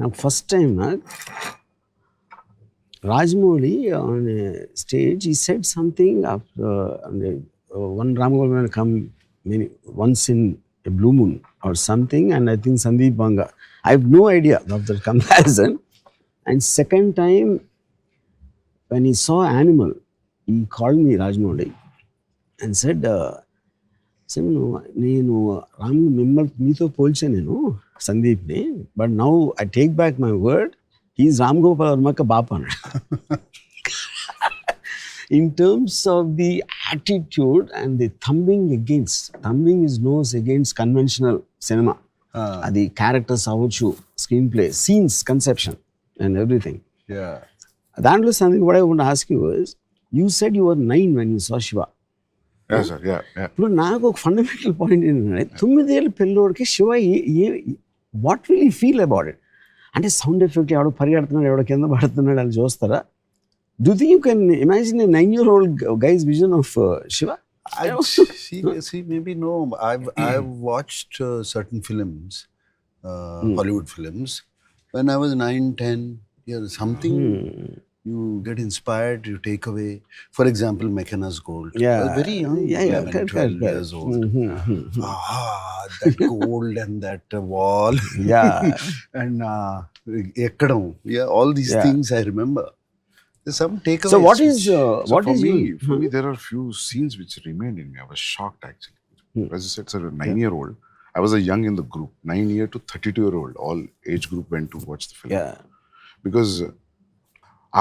నాకు first time Rajmouli on a stage, he said something after one Ram Gopal come once in a blue moon or something, and I think Sandeep Vanga. I have no idea of the comparison. And second time, when he saw Animal, he called me Rajmouli and said, నేను రామ్ మిమ్మల్ని మీతో పోల్చా నేను సందీప్ని, but now I take back my word, he's Ram Gopal వర్మక్క బాప అన్నాడు. In terms of the attitude and the thumbing his nose against conventional cinema. The characters avuchu, screenplay, scenes, conception and everything. Yeah. That was something what I want to ask you is, you said you were 9 when you saw Shiva. Yes, sir. Yeah. ఇప్పుడు నాకు ఒక fundamental point ఏంటంటే 9 ఏళ్ళ పిల్లోడికి Shiva what will you feel about it? అంటే sound effect ఎవడో పరిగెడుతున్నాడు, ఎవడో కింద పడుతున్నాడు అని చూస్తారా? Do think you can imagine a 9-year-old guy's vision of Shiva? See, maybe no. I've watched certain films, Hollywood films, when I was 9, 10 years. Something you get inspired, you take away. For example, McKenna's Gold. Yeah. I was very young, 11, 12 years old. That gold and that wall. Yeah. And ekkadam. Yeah, all these things I remember. There's some takeaways. So what is for me, there are few scenes which remained in me. I was shocked actually. As you said, sir, a 9-year-old. I was a young in the group, 9-year to 32-year-old. All age group went to watch the film. Yeah. Because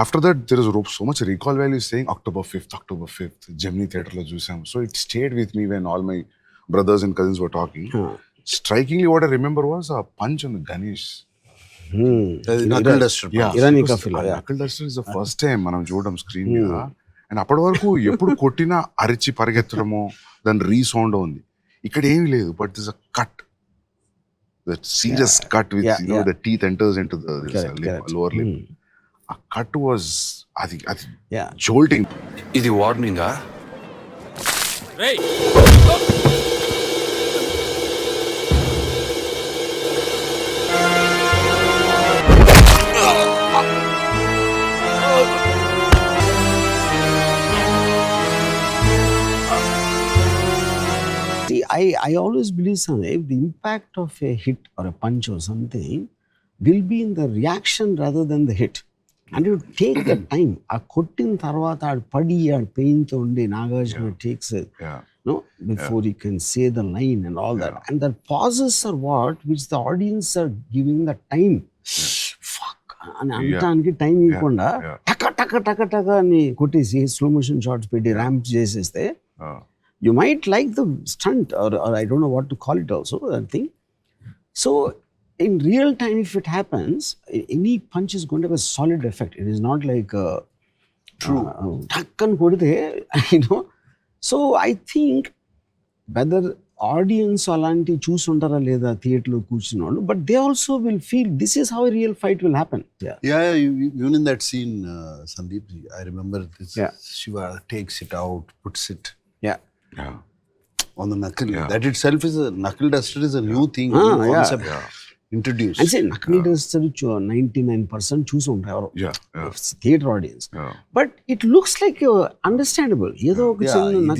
after that, there is so much recall value saying October 5th, Gemini Theatre lo chusam. So it stayed with me when all my brothers and cousins were talking. Strikingly, what I remember was a punch on the Ganesh. Knuckle duster. Knuckle duster is the first time మనం చూడడం screen మీద. And అప్పటి వరకు ఎప్పుడు కొట్టినా అరిచి పరిగెత్తడమో దాని resound ఉంది. ఇక్కడ ఏమీ లేదు, but this a cut, that serious cut with the teeth enters into the lower lip. ఆ కట్ వాజ్ అది జోల్టింగ్. ఇది వార్నింగా? I always believe something, the impact of a hit or a punch or something will be in the reaction rather than the hit. And you take the time. ఆ కొట్టిన తర్వాత ఆడు పడి ఆడు పెయిన్తో ఉండి Nagarjuna takes it, before he can say the line and all that. And the pauses are what which the audience are giving the time. Fuck అని అంటానికి time ఇవ్వకుండా టక టక టక టక అని కొట్టేసి స్లో మోషన్ షాట్స్ పెట్టి ర్యాంప్ చేసేస్తే, you might like the stunt or I don't know what to call it also, that thing. So in real time, if it happens, any punch is going to have a solid effect. It is not like takkan kodite, So I think whether audience alanti choosundara leda theatre lo కూర్చున్నోళ్ళు, but they also will feel this is how a real fight will happen. Even in that scene, Sandeep, I remember this. Shiva takes it out, puts it on the knuckle. That itself is a knuckle duster is a new thing, new concept introduced. I say knuckle duster 99% choose ఉంటారు theatre audience. But it looks like understandable. ఏదో ఒక చిన్న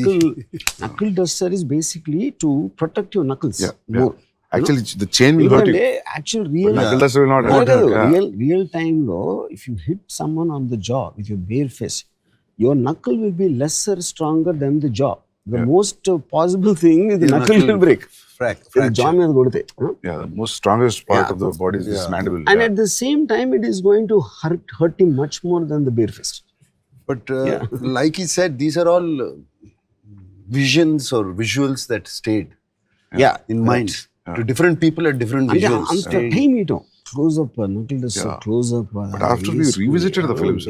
knuckle duster is basically to protect your knuckles more. Actually, the chain will hurt you. Actual real knuckle duster will not hurt you. Real time though, if you hit someone on the jaw with your bare fist, your knuckle will be lesser stronger than the jaw. The most possible thing is the knuckle will break. Fracture. Jaw మీద కొడితే. The most strongest part of the body is this mandible. And at the same time, it is going to hurt him much more than the bare fist. But like he said, these are all visions or visuals that stayed in mind. To different people at different visuals. Anta time ito. Close up, knuckle duster, close up. But after we revisited the films,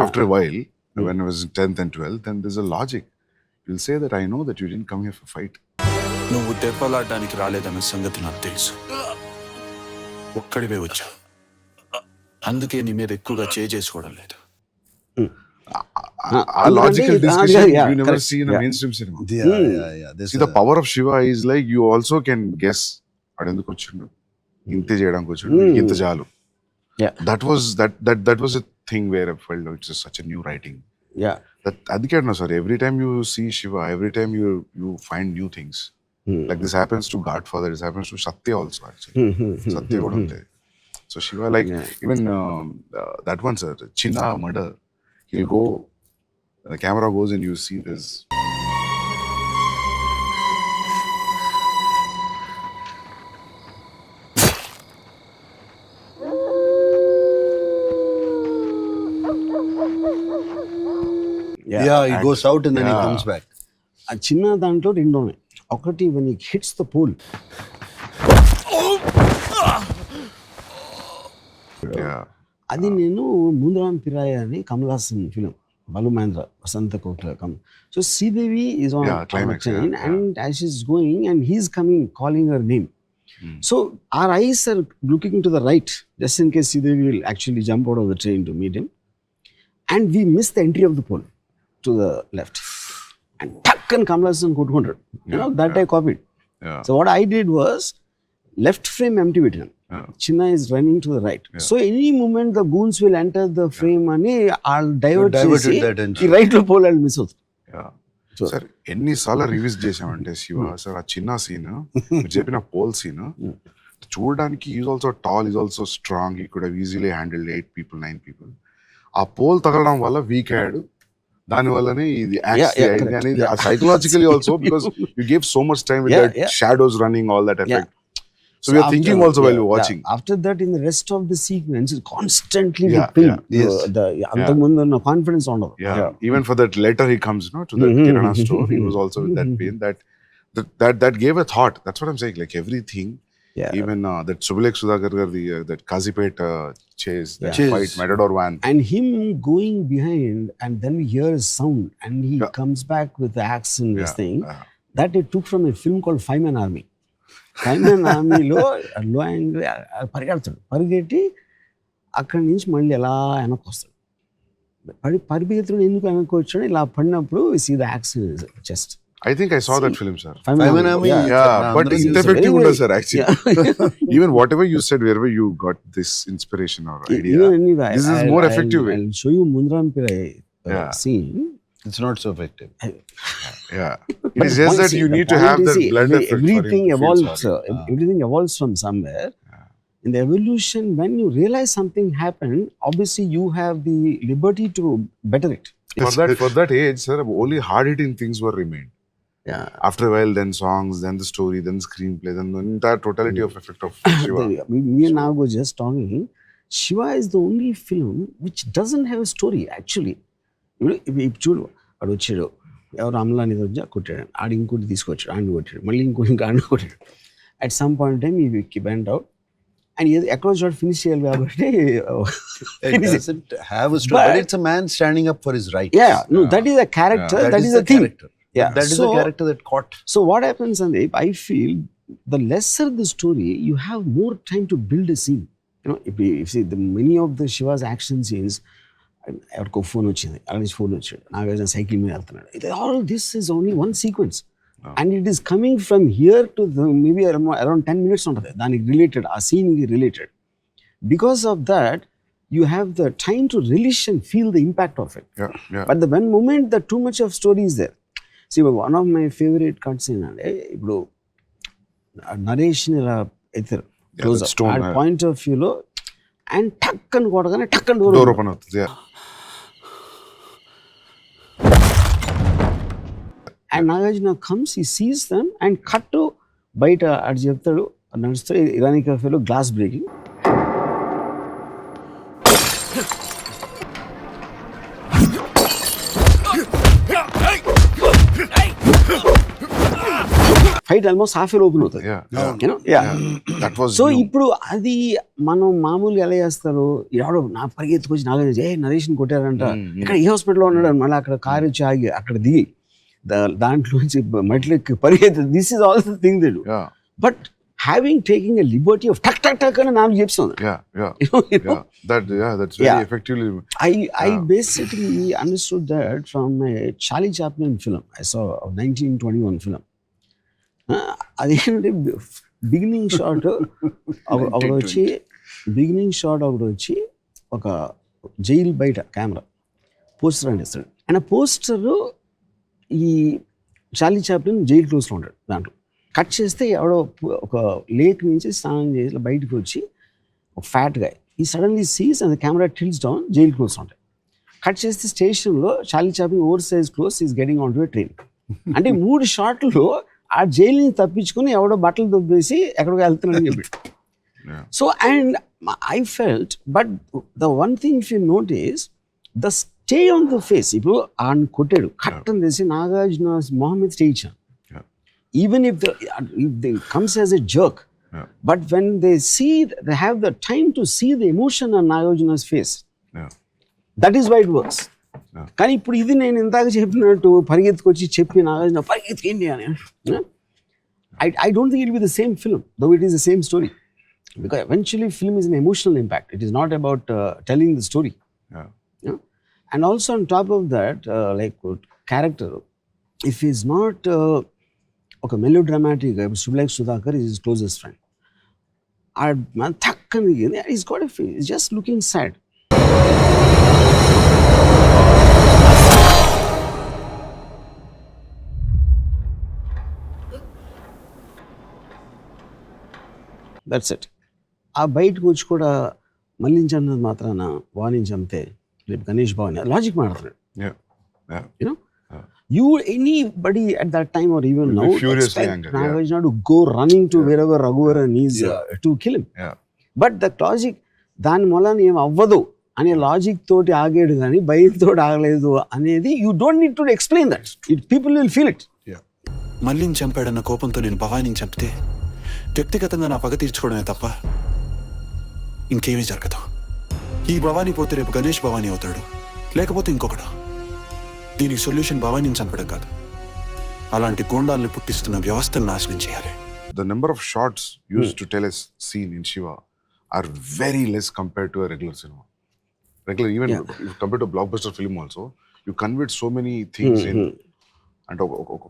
after a while, when I was in 10th and 12th, then there's a logic. You'll say that I know that you didn't come here for fight. నువ్వు దెబ్బలాడడానికి రాలేదన్న సంగతి నాకు తెలుసు. ఒక్కడివే వచ్చా, అందుకే నీ మీద ఎక్కువగా చేసుకోవడం లేదు. A logical discussion you never see in a mainstream cinema. See, the power of Shiva is like you also can guess. అడెందుకు వచ్చిండు, ఇంతే చేయడానికి వచ్చిండు, ఇంత చాలు. Yeah. That was a thing where I felt it's just such a new writing. Yeah. That adike no sir. Every time you see Shiva, every time you find new things. Like this happens to Godfather. This happens to Satya also actually. Satya kuda ante. So Shiva, like even that one sir, Chinna murder. He'll go. The camera goes and you see this. Yeah, he goes out and then he comes back. ఆ చిన్న దాంట్లో రెండు ఉన్నాయి. ఒకటి when he hits the pole. Yeah. అది నేను ముందరాం పిరాయ అని Kamal Haasan film బలు మహేంద్ర వసంత కోట్ల so Sridevi is on climax, train and as she's going and he's coming calling her name. So our eyes are looking to the right just in case Sridevi will actually jump out of the train to meet him, and we miss the entry of the pole to the left and tuck and Kamal Hassan కొట్టుకుంటాడు. That I copied. Yeah. So what I did was left frame empty పెట్టాను. Chinna is running to the right. So any moment the goons will enter the frame అని I'll divert చేసి ఈ right లో pole వాళ్ళు miss అవుతుంది. Sir ఎన్నిసార్లు reviews చేసామంటే Shiva sir ఆ చిన్న సీన్ మీరు చెప్పిన పోల్ సీన్ చూడడానికి is also tall, is also strong, he could easily handle 8 people 9 people. ఆ పోల్ తగలడం వల్ల వీక్ అయ్యాడు, దాని వల్లనే ఇది అనేది psychologically also because you give so much time with that shadows running all that effect. So we are thinking also while you're watching. After that, in the rest of the sequence, constantly pain. The antamundu na confidence on. Yeah. Even for that letter he comes, to the Kirana store, he was also with that pain. That gave a thought. That's what I'm saying. Like everything. Yeah. Even that Subulek Sudhakar that Kazipet chase, that fight, Matador van. And him going behind, and then we hear a sound, and he comes back with the axe and this thing. That I took from a film called Five-Man Army. Five-Man ఆర్మీలో low angle పరిగెడతాడు, పరిగెట్టి అక్కడి నుంచి మళ్ళీ ఎలా వెనక్కి వస్తాడు. పరిగెత్తుడు ఎందుకు వెనక్కి వచ్చాడు, ఇలా పడినప్పుడు see the accident chest. I think I saw that film, sir. Five-Man Army. But ineffective was, sir, actually. Even whatever you said, wherever you got this inspiration or idea, this is more effective way. I'll show you Mundaram Pirai scene. It's not so effective. Yeah. It is just that you need to have that blend effect. Everything evolves. Everything evolves from somewhere. In the evolution, when you realize something happened, obviously you have the liberty to better it. For that age, sir, only hard-hitting things were remained. Yeah. After a while, then songs, then the story, then the screenplay, then the entire totality of effect of Shiva. Me and now were just talking. Shiva is the only film which doesn't have a story, actually. ఇప్పుడు చూడు, వాడు వచ్చాడు, ఎవరు అమలాని కొట్టాడు, ఆడు ఇంకోటి తీసుకొచ్చాడు, ఆడిని కొట్టాడు, మళ్ళీ ఇంకోటి ఆడిని కొట్టాడు. అట్ సమ్ పాయింట్ టైమ్ ఈ బెంట్ అవుట్ అండ్ ఎక్కడో చోట ఫినిష్ చేయాలి కాబట్టి it doesn't have a story, but it's a man standing up for his right. That is a character, that is the thing. That is the character that caught. So what happens, Sandeep, I feel the lesser the story, you have more time to build a scene. If you see many of the Shiva's action scenes, ఎవరికో phone వచ్చింది, అక్కడ నుంచి phone వచ్చాడు, Nagarjuna cycle మీద వెళ్తున్నాడు, all this is only one sequence and it is coming from here to maybe around 10 minutes ఉంటుంది దానికి related, ఆ సీన్కి related. Because of that you have the time to relish and feel the impact of it. But the one moment the too much of story is there. See one of my favourite cuts ఏంటంటే, ఇప్పుడు నరేష్ని ఇలా ఎత్తారు close point of వ్యూలో and టక్ అని కొట్టగానే టక్ అని డోర్ ఓపెన్ అవుతుంది. And Nagarjuna comes, he sees them and cut to బయట అటు చెప్తాడు, నడుస్తాడు, ఇరానీ కఫేలో glass breaking. Fight almost half open అవుతుంది. సో ఇప్పుడు అది మనం మామూలుగా ఎలా చేస్తారు, ఎవడో నా పరిగెత్తుకొచ్చి నాగార్జున నరేష్ని కొట్టారంట, ఇక్కడ ఈ హాస్పిటల్లో ఉన్నాడు, మళ్ళీ అక్కడ కారు వచ్చి ఆగి అక్కడ దిగి దాంట్లోంచి మెట్లెక్కి పరిగెత్తి, this is all the thing they do. But having taking a liberty of tuck tuck tuck and nalu cheptundi. That's very effectively. I basically understood that from a Charlie Chaplin film I saw, of 1921 film. Adi beginning shot avaru vachi beginning shot ఒకటి వచ్చి ఒక jail బయట camera poster అంటిస్తాడు. And ఆ poster ఈ Charlie Chaplin jail క్లోజ్లో ఉంటాడు. దాంట్లో cut చేస్తే ఎవడో ఒక లేక్ నుంచి స్నానం చేసి బయటకు వచ్చి ఒక ఫ్యాట్ గా ఈ suddenly sees and camera tilts down, jail close ఉంటాయి. కట్ చేస్తే స్టేషన్లో Charlie Chaplin over size close is getting on to a train. అంటే 3 షాట్లో ఆ జైలుని తప్పించుకుని ఎవడో బట్టలు దొబ్బేసి ఎక్కడికి వెళ్తున్నాడని చెప్పి. So and I felt, but the one thing if you notice the stay on the face. ఇప్పుడు ఆయన కొట్టాడు, కట్ అని తెలిసి నాగార్జున మొహం మీద స్టే ఇచ్చాను. Even if they comes as a jerk, but when they see they have the time to see the emotion on Nagarjuna's face, that is why it works. కానీ ఇప్పుడు ఇది నేను ఇందాక చెప్పినట్టు పరిగెత్తుకొచ్చి చెప్పి నాగార్జున పరిగెత్తుకేంటి అని, I don't think it will be the same film, though it is the same story. Because eventually film is an emotional impact. It is not about telling the story. Yeah? And also on top of that, like character, if he's not okay, melodramatic, like Sudhakar is his closest friend. He's got a face, he's just looking sad. That's it. ఆ బయటకు వచ్చి కూడా మళ్ళించన్నది మాత్రాన వాణిని చంపితే రేపు గణేష్ బాబుని logic మాట్లాడుతున్నాడు. You know you anybody at that time or even now Nagarjuna to go running to wherever Raghuvaran is to kill him. But the logic దాని మూలాన ఏం అవ్వదు అనే లాజిక్ తోటి ఆగాడు కానీ భయంతో ఆగలేదు అనేది you don't need to explain that. People will feel it. మళ్ళీని చంపాడన్న కోపంతో నేను భవానీని చంపితే వ్యక్తిగతంగా నా పగ తీర్చుకోవడమే తప్ప ఇంకేమీ జరగదు. ఈ భవానీ పోతే రేపు గణేష్ భవానీ అవుతాడు, లేకపోతే ఇంకొకడు. దీనికి సొల్యూషన్ భవానీని చంపడం కాదు, అలాంటి గూండాల్ని పుట్టిస్తున్న వ్యవస్థను నాశనం చేయాలి. The number of shots used to tell a scene in Shiva are very less compared to a regular cinema. Even compared to a blockbuster film also, you convert so many things in. And a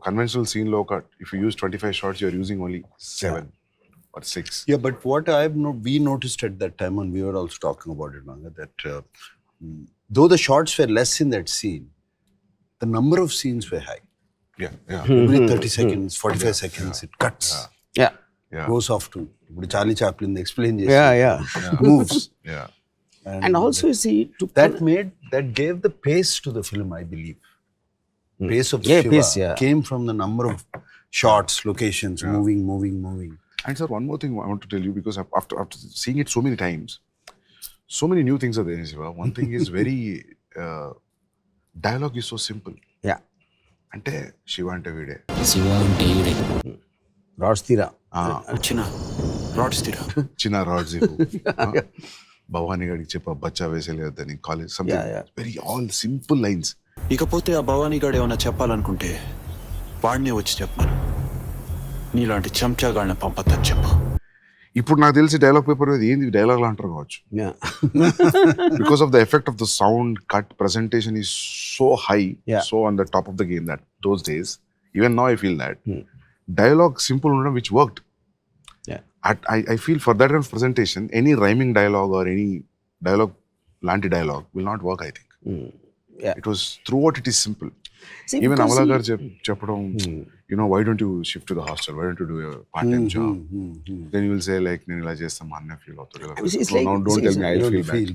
conventional scene lo, if you use 25 shots, you are using only 7 or 6. Yeah, but what we noticed at that time, and we were also talking about it, Vanga, that though the shots were less in that scene, the number of scenes were high. Every 30 seconds, 45 seconds, it cuts. Goes off to Charlie Chaplin explain moves. And also you see that gave the pace to the film, I believe. Pace of Shiva came from the number of shots, locations, moving. And sir, one more thing I want to tell you, because after seeing it so many times, so many new things are there in Shiva. One thing is very dialogue is so simple. అంటే శివ అంటే వీడే, శివ అంటే వీడే, rods తీరా, చిన్న rods Bhavani గడికి చెప్ప బచ్చా వేసేలేదని college, something very all simple lines. ఇకపోతే ఆ భవానీ గాడు ఏమన్నా చెప్పాలనుకుంటే వాడినే వచ్చి చెప్పాను, నీలాంటి చెంచాగాడిని పంపద్దని చెప్పు. ఇప్పుడు నాకు తెలిసి డైలాగ్ పేపర్ మీద ఏంది డైలాగ్ అంటారు కావచ్చు. Because of the effect of the sound cut, presentation is so high, so on the top of the game that those days, even now I feel that dialogue simple ఉండడం which worked. I feel for that kind of presentation, any rhyming dialogue or any dialogue లాంటి dialogue will not work, I think. It was throughout it is simple. See, even Amala garu చెప్పడం, you know, why don't you shift to the hostel, why don't you do a part time job. Then you will say like నేను ఇలా చేస్తాం మా అన్న feel అవుతాడు. No, don't tell me, I feel bad.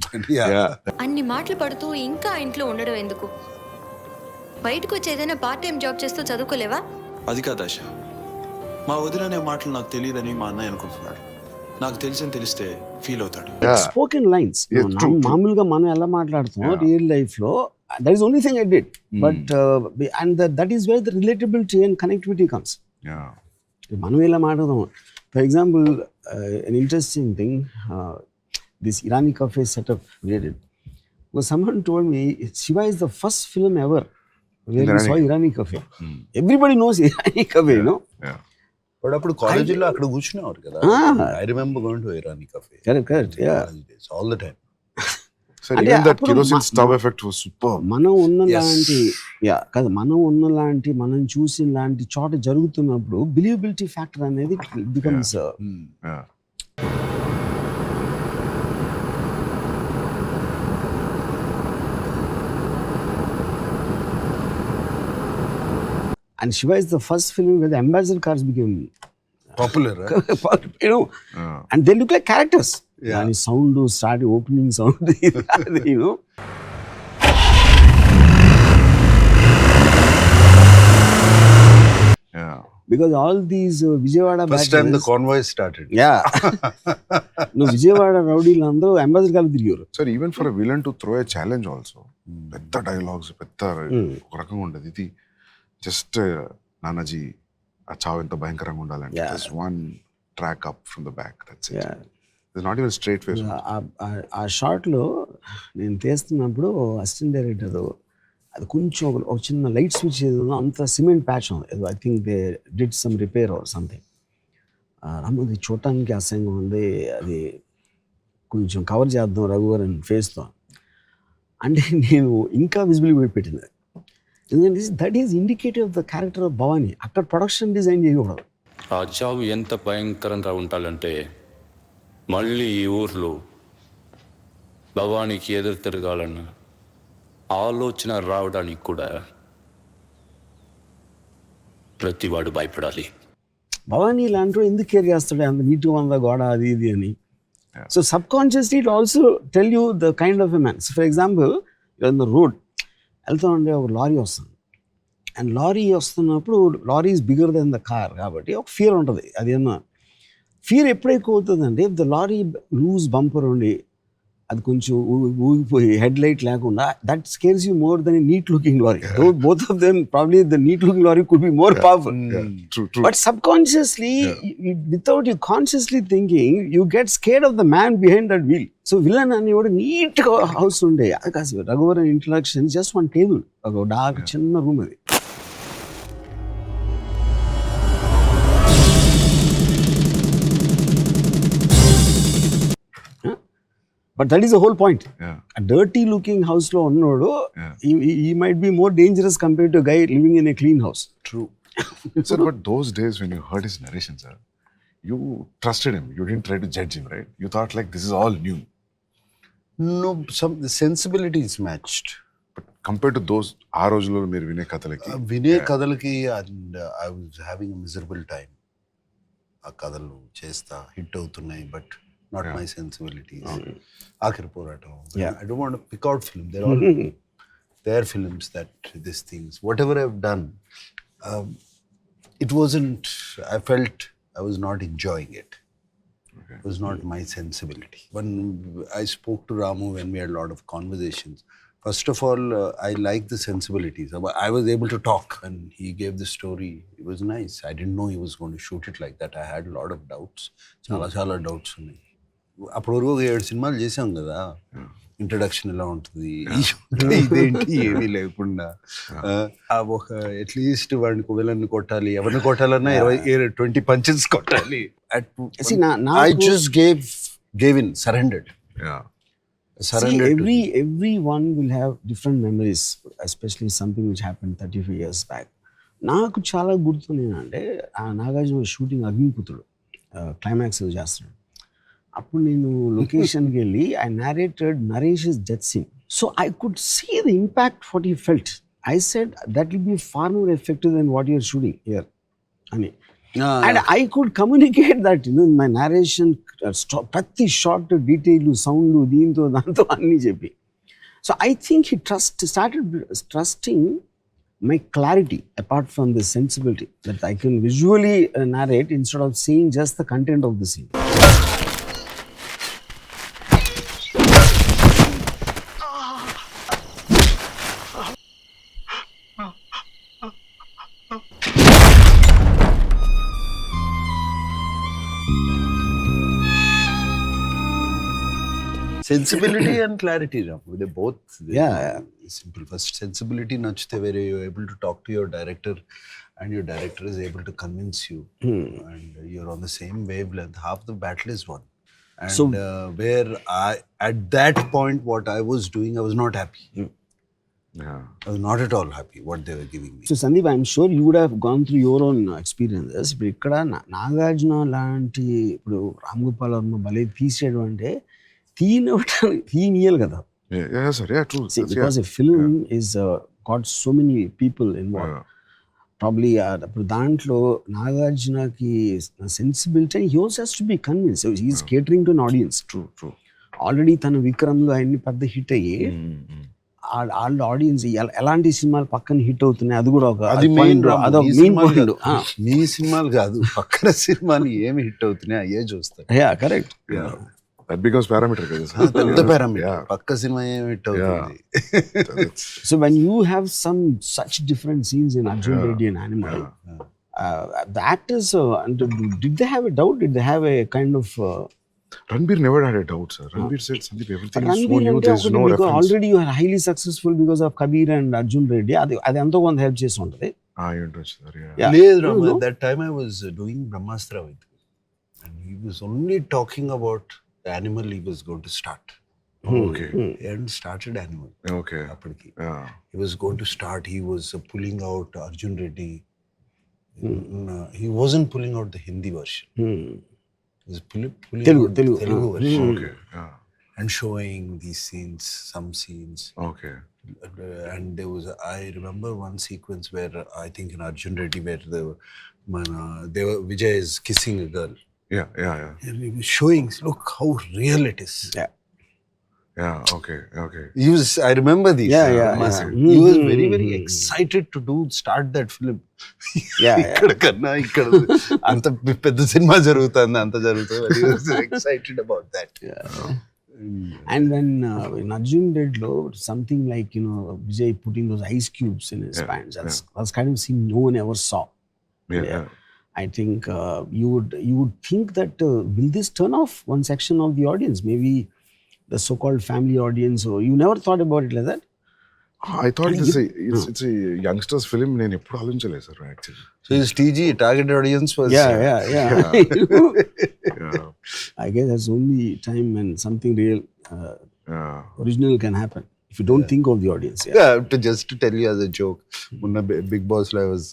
అన్ని మాటలు పడుతూ ఇంకా ఇంట్లో ఉండడం ఎందుకు? బయటకు వచ్చి ఏదైనా పార్ట్ టైం జాబ్ చేస్తూ చదువుకోలేవా? అది కాదు ఆశ, మా వదిలనే మాటలు నాకు తెలియదని మా అన్నయ్య అనుకుంటున్నాడు. నాకు తెలిస్తే ఫీల్ అవుతాడు. స్పోకెన్ లైన్స్ మామూలుగా మనం ఎలా మాట్లాడుతాం రియల్ లైఫ్ లో, that is the only thing I did. But and that is where the relatability and connectivity comes. మనం ఎలా మాట్లాడదాం. For example, an interesting thing, this Irani cafe setup we did, was someone told me Shiva is the first film ever where we saw Irani cafe. Everybody knows Irani cafe, you know. But అప్పుడు కాలేజీలో అక్కడ కూర్చునేవారు కదా. I remember going to Irani cafe. Correct. All the time. Sir, even that kerosene stove effect was super. మనం ఉన్నలాంటి మనం చూసిన లాంటి చోట జరుగుతున్నప్పుడు బిలీవబిలిటీ ఫ్యాక్టర్ అనేది becomes And Shiva is the first film where the ambassador cars became, Popular, right? you know, and they look like characters. Yeah. And sound started opening sound, you know. Yeah. Because all these Vijayawada First time the batches- convoy started. Yeah. No, Vijayawada rowdీలు అందరూ ambassador కాలు తిరిగారు. Sir, even for a villain to throw a challenge also, పెద్ద dialogues పెద్ద ఒక రకంగా ఉండదు. ఇది just Nanaji ఆ చావు ఎంత భయంకరంగా ఉండాలంటే just one track up from the back, that's it. It's not even straight face. ఆ షార్ట్లో నేను తీస్తున్నప్పుడు అసిస్టెంట్ డైరెక్టర్ అది కొంచెం ఒక చిన్న లైట్ స్విచ్ ఏదో అంత సిమెంట్ ప్యాచ్ ఉంది, I think they did some repair or something. అది చూడటానికి అసహ్యంగా ఉంది, అది కొంచెం కవర్ చేద్దాం రఘువరన్ ఫేస్తో అంటే నేను ఇంకా విజిబిలిటీ పెట్టింది. ఎందుకంటే that is indicative of the character of Bhavani. అక్కడ ప్రొడక్షన్ డిజైన్ చేయకూడదు. ఆ చావు ఎంత భయంకరంగా ఉండాలంటే మళ్ళీ ఈ ఊర్లో భవానీకి ఎదురు తిరగాలన్న ఆలోచన రావడానికి కూడా ప్రతివాడు భయపడాలి. భవానీ ఇలాంటి ఎందుకు కేర్ చేస్తాడు, అంత నీట్గా ఉందా గోడ అది ఇది అని. So subconsciously it also tell you the kind of a man. So for example in the road వెళ్తా ఉండే ఒక లారీ వస్తుంది, అండ్ లారీ వస్తున్నప్పుడు lorry is bigger than the car కాబట్టి ఒక ఫియర్ ఉంటుంది. అదేమన్నా ఫియర్ ఎప్పుడు ఎక్కువ అవుతుందంటే if the lorry loose bumper ఉండి అది కొంచెం ఊగిపోయి హెడ్ లైట్ లేకుండా, that scares you more than neat looking lorry. Both of them probably the neat looking lorry could be more powerful. But subconsciously, without you consciously thinking, you get scared of the man behind that wheel. So villain అనేవాడు neat గా house ఉండే, అది కాదు Raghuvaran introduction just one table, ఒక dark చిన్న room అది. But that is the whole point. A dirty looking house లో ఉన్నోడు he might be more dangerous compared to a guy living in a clean house. True. Sir, but those days when you heard his narration, sir, you trusted him. You didn't try to judge him, right? You thought like this is all new. No, the sensibility is matched. But compared to those ఆ రోజుల్లో మీరు వినే కథలకి వినే కథలకి and I was having a miserable time. ఆ కథలు చేస్తా hit అవుతున్నాయి, but not my sensibilities. ఆఖరి పోరాటం. I don't want to pick out film. They're all their films that these things. Whatever I've done, it wasn't. I felt I was not enjoying it. It was not my sensibility. When I spoke to Ramu, when we had a lot of conversations, first of all, I like the sensibilities. I was able to talk, and he gave the story. It was nice. I didn't know he was going to shoot it like that. I had a lot of doubts. చాలా doubts ఉన్నాయి. అప్పుడు వరకు 7 సినిమాలు చేసాం కదా, introduction ఎలా ఉంటుంది, ఇదేంటి ఏమీ లేకుండా ఒక అట్లీస్ట్ వాడిని విలన్ కొట్టాలి, ఎవరిని కొట్టాలన్నా 20 పంచెస్ కొట్టాలి. I just gave in, surrendered. See, everyone will have different memories, especially something which happened 35 years back. నాకు చాలా గుర్తుందేనంటే ఆ నాగార్జున షూటింగ్ అగ్నిపుత్రుడు క్లైమాక్స్ చేస్తున్నాడు. అప్పుడు నేను లొకేషన్కి వెళ్ళి I narrated Naresh's death scene. So I could see the impact what he felt. I said that will be far more effective than what you're shooting here. అని. And I could communicate that, you know, in my narration, ప్రతి short detail sound దీంతో దాంతో అన్నీ చెప్పి. So I think he started trusting my clarity apart from the sensibility, that I can visually narrate instead of seeing just the content of the scene. Sensibility and clarity, Ram. They both. Yeah. Simple. First, sensibility nachte where you're able to talk to your director, and your director is able to convince you, and you're on the same wavelength. Half the battle is won. And So, where at that point, what I was doing, I was not happy. I was not at all happy what they were giving me. So Sandeep, I'm sure you would have gone through your own experiences. ఇప్పుడు ఇక్కడ నాగార్జున లాంటి ఇప్పుడు రామ్ గోపాల్ వర్మ భలే తీసేయడం అంటే తీనియాలి కదా. Yeah, sir. Yeah, true. See, because a film is got so many people involved. Probably అప్పుడు దాంట్లో నాగార్జునకి sensibility he also has to be convinced he's catering to an audience. True. Already తన విక్రమ్లో అన్ని పెద్ద హిట్ అయ్యి వాళ్ళ ఆడియన్స్ ఎలాంటి సినిమాలు పక్కన హిట్ అవుతున్నాయి అది కూడా ఒక అది point, అదొక మెయిన్ పాయింట్. మీ సినిమాలు కాదు, పక్కన సినిమాలు ఏమి హిట్ అవుతున్నాయి అయ్యే చూస్తారు. కరెక్ట్. That becomes parameter కదా సార్. పెద్ద పారామీటర్, పక్క సినిమా ఏమి హిట్ అవుతుంది. So when you have such different scenes in Arjun Reddy and Animal, the actors, did they have a doubt? Did they have a kind of... Ranbir never had a doubt, sir. Ranbir said, Sandeep, everything is so Ranbir new, ante there's okati no because reference. already you are highly successful because of Kabir and Arjun Reddy. అది ఎంతో కొంత help చేసి ఉంటుంది. ఏంటొచ్చు sir. Yeah. లేదు No, Rama, no. that time I was doing Brahmastra with him. And he was only talking about the Animal he was going to start. Okay. He hadn't started Animal. Okay. అప్పటికి. Yeah. He was going to start, he was pulling out Arjun Reddy. He wasn't pulling out the Hindi version. He was pulling out the Telugu version. Okay. Yeah. And showing these scenes, some scenes. Okay. And there was, I remember one sequence where I think in Arjun Reddy where Vijay is kissing a girl. Yeah. And he was showing, look how real it is. Yeah. Okay. I remember these. Yeah. He was very, very excited to start that film. ఇక్కడ కన్నా ఇక్కడ అంత పెద్ద cinema జరుగుతుంది, అంత జరుగుతుంది. He was excited about that. And when in Arjun Reddy, something like, Vijay putting those ice cubes in his pants, that's kind of scene no one ever saw. Yeah. I think you would think that will this turn off one section of the audience, maybe the so-called family audience, or you never thought about it like that? I thought it's a youngsters film. నేను ఎప్పుడు ఆలోచించలేదు sir actually. So his TG, target audience was... Yeah. I guess that's only time when something real, original can happen. If you don't think of the audience. Just to tell you as a joke, Munna Big Boss, I was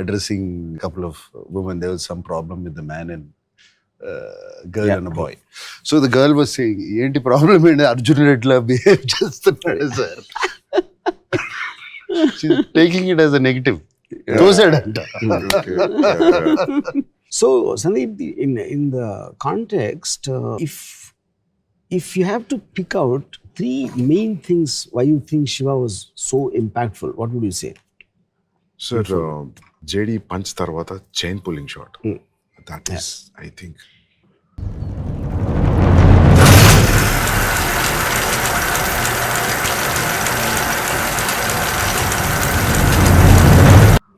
addressing a couple of women. There was some problem with the man and girl and a boy. So the girl was saying, "Enti problem in Arjun Reddy behave just sir." She's taking it as a negative. So Sandeep, in the context, if you have to pick out 3 main things why you think Shiva was so impactful, what would you say? Sir, JD punch తర్వాత chain pulling shot. That is, I think.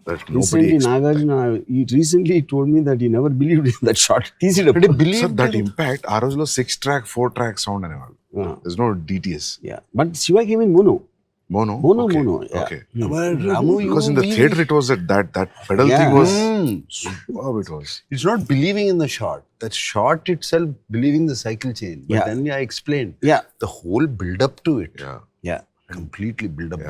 That nobody Recently, Nagarjuna, he recently told me that he never believed in that shot. Easy to believe. Sir, that impact, ఆ రోజులో 4-track sound అనేవాళ్ళు. There's no DTS. Yeah, but Shiva came in mono. Mono. Yeah. Okay. But Ramu, Because in the theater it was that pedal thing was. It was. It's not believing in the shot. That shot itself, believing the cycle chain. But then I explained. Yeah. The whole build up to it. Yeah. Completely build up.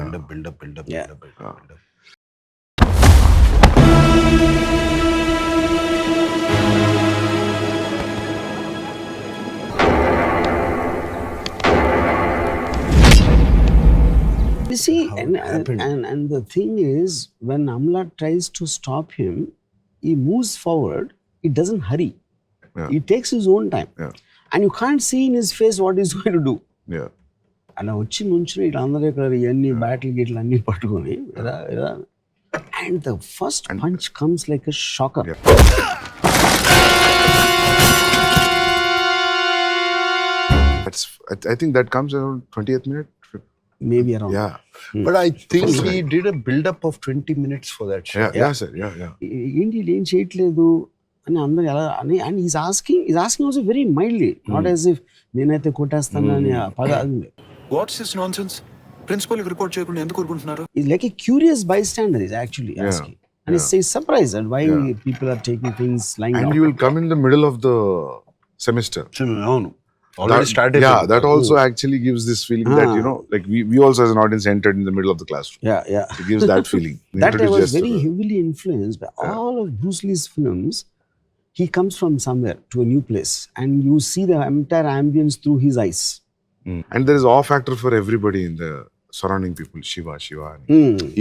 You see, and the thing is, when Amla tries to stop him, he moves forward. He doesn't hurry. He takes his own time. And you can't see in his face what he's going to do. Yeah. అలా వచ్చి నుంచుని ఇట్లా అందరూ ఇక్కడ ఇవన్నీ battle గిట్లు అన్నీ పట్టుకొని and the first punch comes like a shocker. I think that comes around 20th minute. Maybe around. Yeah. But I think he did a build up of 20 minutes for that shot. Yeah, sir. Yeah. ఏంటి ఏం చేయట్లేదు అని అందరూ ఎలా అని and is asking also very mildly, not as if నేనైతే కొట్టేస్తాను అని పద. What's this nonsense? Principal report చేయకుండా ఎందుకు ఊరుకుంటున్నారు? Is like a curious bystander is actually asking and he's surprised at why people are taking things lying and down. he will come in the middle of the semester. Already started. Yeah, that also actually gives this feeling that, like we also as an audience entered in the middle of the classroom. Yeah. It gives that feeling. That I was very heavily influenced by all of Bruce Lee's films. He comes from somewhere to a new place and you see the entire ambience through his eyes. And there is awe factor for everybody in the surrounding people. Shiva.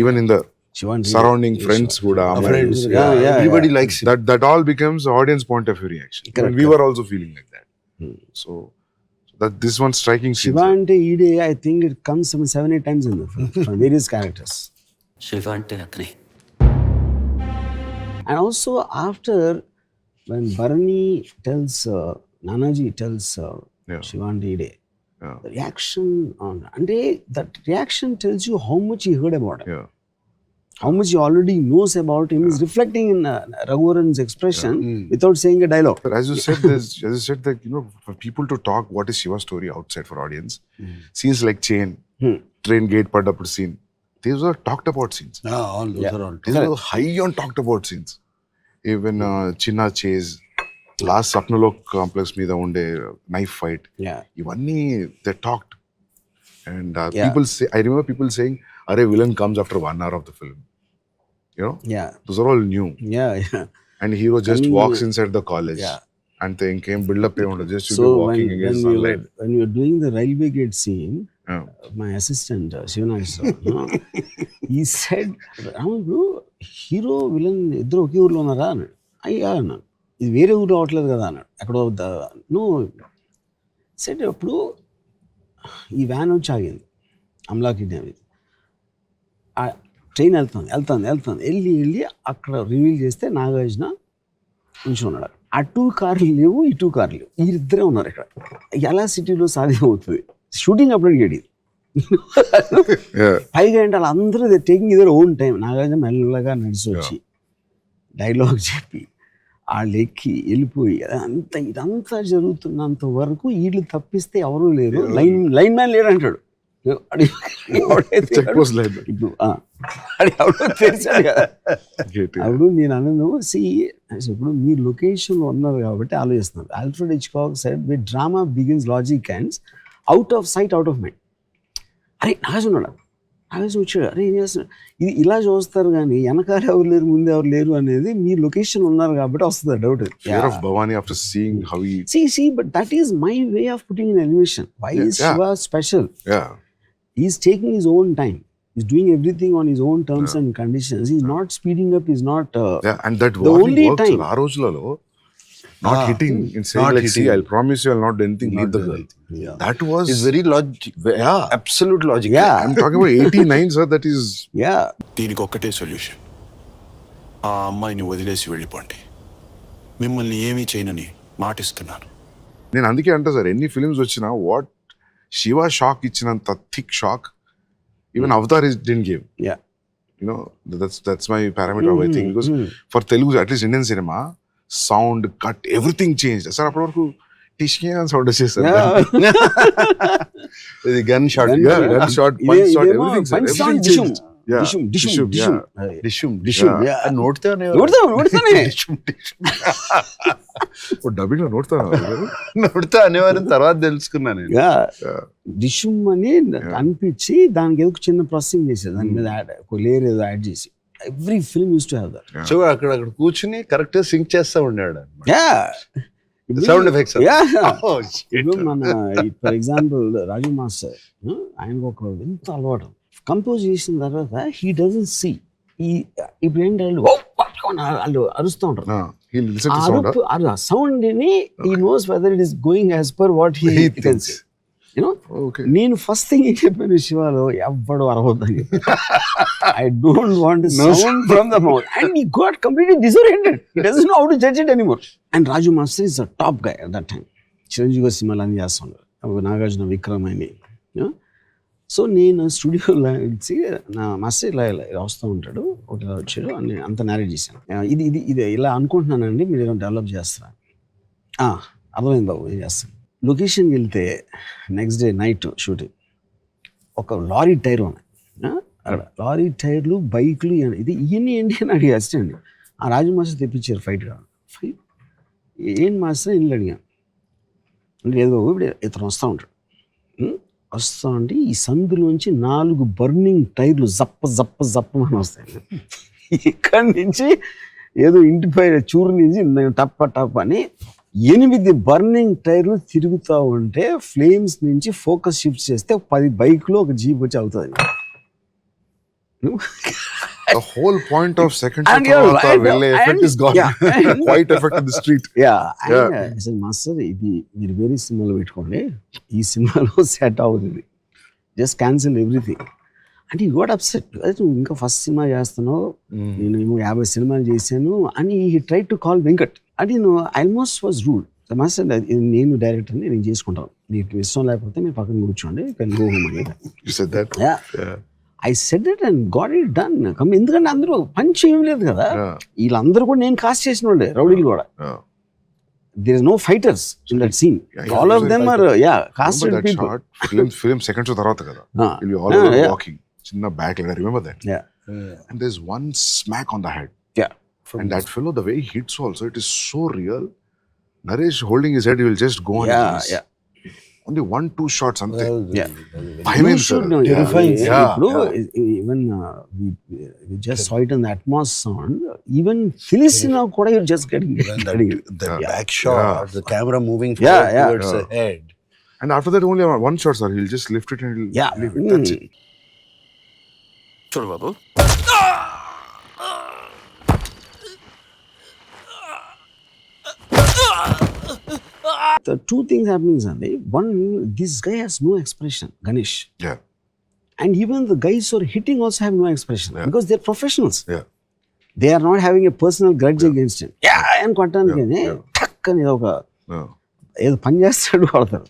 Even in the Shivan surrounding friends కూడా Friends, Yeah, yeah, everybody likes him. that all becomes audience point of view reaction. Correct, We were also feeling like that. So that this one striking scene. Shiva ante Ide, I think it comes some 7-8 times in the film from various characters. Shiva అంటే అతనే. And also after when Bharani tells Nanaji tells Yeah. Shiva ante Ide, Yeah. the reaction on ante that reaction tells you how much he heard about him. Yeah. How much he already knows about him is reflecting in Raghuvaran's expression without saying a dialogue. But as you said that, you know, for people to talk what is Shiva's story outside for audience, scenes like Chain, train gate padappudu scene, these are talked about scenes. All those are all. These are high on talked about scenes. Even Chinna chase, last Sapnalok complex మీద ఉండే knife fight, Yeah. ఇవన్నీ they talked. And Yeah. people say, I remember people saying, "Arey, villain comes after 1 hour of the film." You know, Yeah. those are all new. Yeah. And hero just Coming- walks inside the college. Yeah. And they came build up payment just to So be when, walking when, against we sunlight. were, when we were doing the railway gate scene, Yeah. my assistant Shivanagara, he said, "Ramalu, hero villain ఇద్దరు ఒకే ఊర్లో ఉన్నారా అన్నాడు. అయ్యా అన్నాను, ఇది వేరే ఊర్లో అవట్లేదు కదా అన్నాడు. ఎక్కడో నో సెట్ అప్పుడు ఈ వ్యాన్ వచ్చి ఆగింది అమలాకి అనేది. ఆ ట్రైన్ వెళ్తుంది వెళ్ళి అక్కడ రివీల్ చేస్తే నాగార్జున ఉంచి ఉన్నాడు. అటు కార్లు లేవు, ఇటు కార్లు లేవు, వీరిద్దరే ఉన్నారు ఇక్కడ. ఎలా సిటీలో సాధ్యం అవుతుంది? షూటింగ్ అప్పుడు అడిగాడు. Yeah. పైగా ఏంటి వాళ్ళందరూ taking either own time. Nagarjuna మెల్లగా నడిచి వచ్చి డైలాగ్ చెప్పి వాళ్ళు ఎక్కి వెళ్ళిపోయి ఇదంతా జరుగుతున్నంత వరకు వీళ్ళు తప్పిస్తే ఎవరూ లేరు. లైన్ మ్యాన్ లేడు అంటాడు. Check post line. ఇప్పుడు ఎవడో తెలిసాడు కదా. Gate, yeah. అప్పుడు నేను అన్నాను, ఇప్పుడు మీ లొకేషన్లో ఉన్నారు కాబట్టి ఆలోచిస్తున్నారు. Alfred Hitchcock said we drama begins logic ends out of sight out of mind. అరే నాగార్జున వచ్చాడు, అరే ఏం చేస్తున్నాడు, ఇది ఇలా చూస్తారు కానీ వెనకాల ఎవరు లేరు ముందు ఎవరు లేరు అనేది మీ లొకేషన్ ఉన్నారు కాబట్టి వస్తుంది doubt. Fear of Bhavani after seeing how he. See, but that is my way of putting in animation. Why is Yeah. Shiva special? Yeah. He's taking his own time. He's doing everything on his own terms and conditions. He's not speeding up. He's not. Yeah. And that The warning only works. time. ఆ రోజులలో not hitting in saying Not like, see, hitting. I'll promise you I'll not do anything, leave the do girl. anything. Yeah. That was It's very logic. Yeah. Absolute logic. Yeah. I'm talking about 89, sir. That is. Yeah. దీనికి ఒక్కటే solution, ఆ అమ్మాయిని వదిలేసి వెళ్ళిపోండి. మిమ్మల్ని ఏమీ చేయనని మాటిస్తున్నాను. నేను అందుకే అంటా సార్, ఎన్ని ఫిల్మ్స్ వచ్చినా వాట్ శివ షాక్ ఇచ్చినంత thick shock even Avatar is didn't give. Yeah. You know, that's my parameter of I think, because for Telugu, at least Indian cinema, sound cut, everything changed. Sir, అప్పటి వరకు టిష్కి అని sound వచ్చేసారు. The gun shot. Yeah, gun shot, punch shot, everything, sir. Everything changed. Yeah. Dishum. Yeah. Dishum. Yeah. నోటితే నోడతానే. Dubbing లో నోడతాను. నోటితే అనేవారని తర్వాత తెలుసుకున్నాను నేను. డిషుమ్ అని అనిపించి దానికి ఏదో చిన్న ప్రాసెసింగ్ చేసేది, దాని మీద లేయర్ ఏదో యాడ్ చేసి. Every film use to have that. So అక్కడ కూర్చుని కరెక్ట్ సింక్ చేస్తా ఉన్నాడు. Yeah. Sound effects. Yeah. Oh, shit. ఇప్పుడు మన ఫర్ ఎగ్జాంపుల్ రాజు మాస్టర్, ఆయనకు ఒక ఎంత అలవాటు. కంపోజ్ చేసిన తర్వాత హీ డజంట్ సీ. ఇప్పుడు ఏంటి వాళ్ళు అరుస్తూ ఉంటారు. He'll listen to sound. ఆ సౌండ్ ని he knows whether it is going as per what he can see. Okay. నేను ఫస్ట్ థింగ్ ఏం చెప్పాను శివాలో, ఎవ్వడు అరవద్దని. I don't want sound from the mouth. And he got completely disoriented. He doesn't know how to judge it anymore. And Raju master is a top guy at that time. Chiranjeevi గారి సినిమాలు అన్ని చేస్తుంటారు, నాగార్జున, విక్రమ్ అని. సో నేను స్టూడియోలో వచ్చి నా మాస్టర్ ఇలా వస్తూ ఉంటాడు, ఒకటి ఇలా వచ్చాడు అని అంత నేరేట్ చేశాను. ఇది ఇలా అనుకుంటున్నానండి, మీరు ఏమైనా డెవలప్ చేస్తారా? అర్థమైంది బాబు, ఏం చేస్తాను. లొకేషన్కి వెళ్తే నెక్స్ట్ డే నైట్ షూటింగ్, ఒక లారీ టైర్ ఉన్నాయి అక్కడ, లారీ టైర్లు, బైక్లు, ఇవన్నీ ఏంటి అని అడిగి అసిస్టెంట్. ఆ రాజు మాస్టర్ తెప్పించారు ఫైట్ కావాలి. ఏంటి మాస్టర్ ఇల్లు అడిగాను అంటే, ఏదో ఇప్పుడు ఇతను వస్తూ ఉంటాడు, వస్తూ ఉంటే ఈ సందులోంచి 4 బర్నింగ్ టైర్లు జప్పమని వస్తాయి. ఇక్కడి నుంచి ఏదో ఇంటిపై చూరు నుంచి టప్ అని 8 బర్నింగ్ టైర్లు తిరుగుతూ ఉంటే ఫ్లేమ్స్ నుంచి ఫోకస్ షిఫ్ట్ చేస్తే 10 బైక్లో ఒక జీప్ వచ్చి అవుతుంది. The whole point of second And shot you're తర్వాత right, వెళ్ళే and- effect is gone. yeah. Quite effect in the street. అసలు మాస్టర్ ఇది మీరు వేరే సినిమాలో పెట్టుకోండి, ఈ సినిమాలో సెట్ అవుతుంది, జస్ట్ క్యాన్సిల్ ఎవ్రీథింగ్ అంటే ఈ గోట్ అప్సెట్. అదే నువ్వు ఇంకా ఫస్ట్ సినిమా చేస్తున్నావు, నేను 50 సినిమాలు చేశాను అని he try to call Venkat. అంటే నేను ఆల్మోస్ట్ వాజ్ రూల్ మాస్టర్, నేను డైరెక్టర్ని, నేను చేసుకుంటాను, నీకు ఇష్టం లేకపోతే మీరు పక్కన కూర్చోండి, కెన్ గో హోమ్ అని. You said that? Yeah. I said it and got it done. ఎందుకంటే అందరూ పంచ్ ఏం లేదు కదా, వీళ్ళందరూ కూడా నేను కాస్ట్ చేసిన వాళ్ళే, రౌడీలు కూడా. There is no fighters in that scene. All of them are casted people. Film second show తర్వాత కదా, you'll be all walking చిన్న back like that. Remember that? And there's one smack on the head. And that fellow, the way he hits also, it is so real. Naresh holding his head, he will just go on his knees. Only 1-2 shots ante. You should know. Terrifying. Even we just saw it in the Atmos sound. Even Felicina kuda you're just getting The back shot, the camera moving towards the head. And after that only one shot, sir, he'll just lift it and he'll leave it. That's it. చూడు బాబు, The two things happening, Sandeep. One, this guy has no expression, Ganesh. Yeah. And even the guys who are hitting also have no expression because they're professionals. Yeah. They are not having a personal grudge against him. And కొట్టానికి టక్ అని ఒక ఏదో పని చేస్తాడు కొడతారు.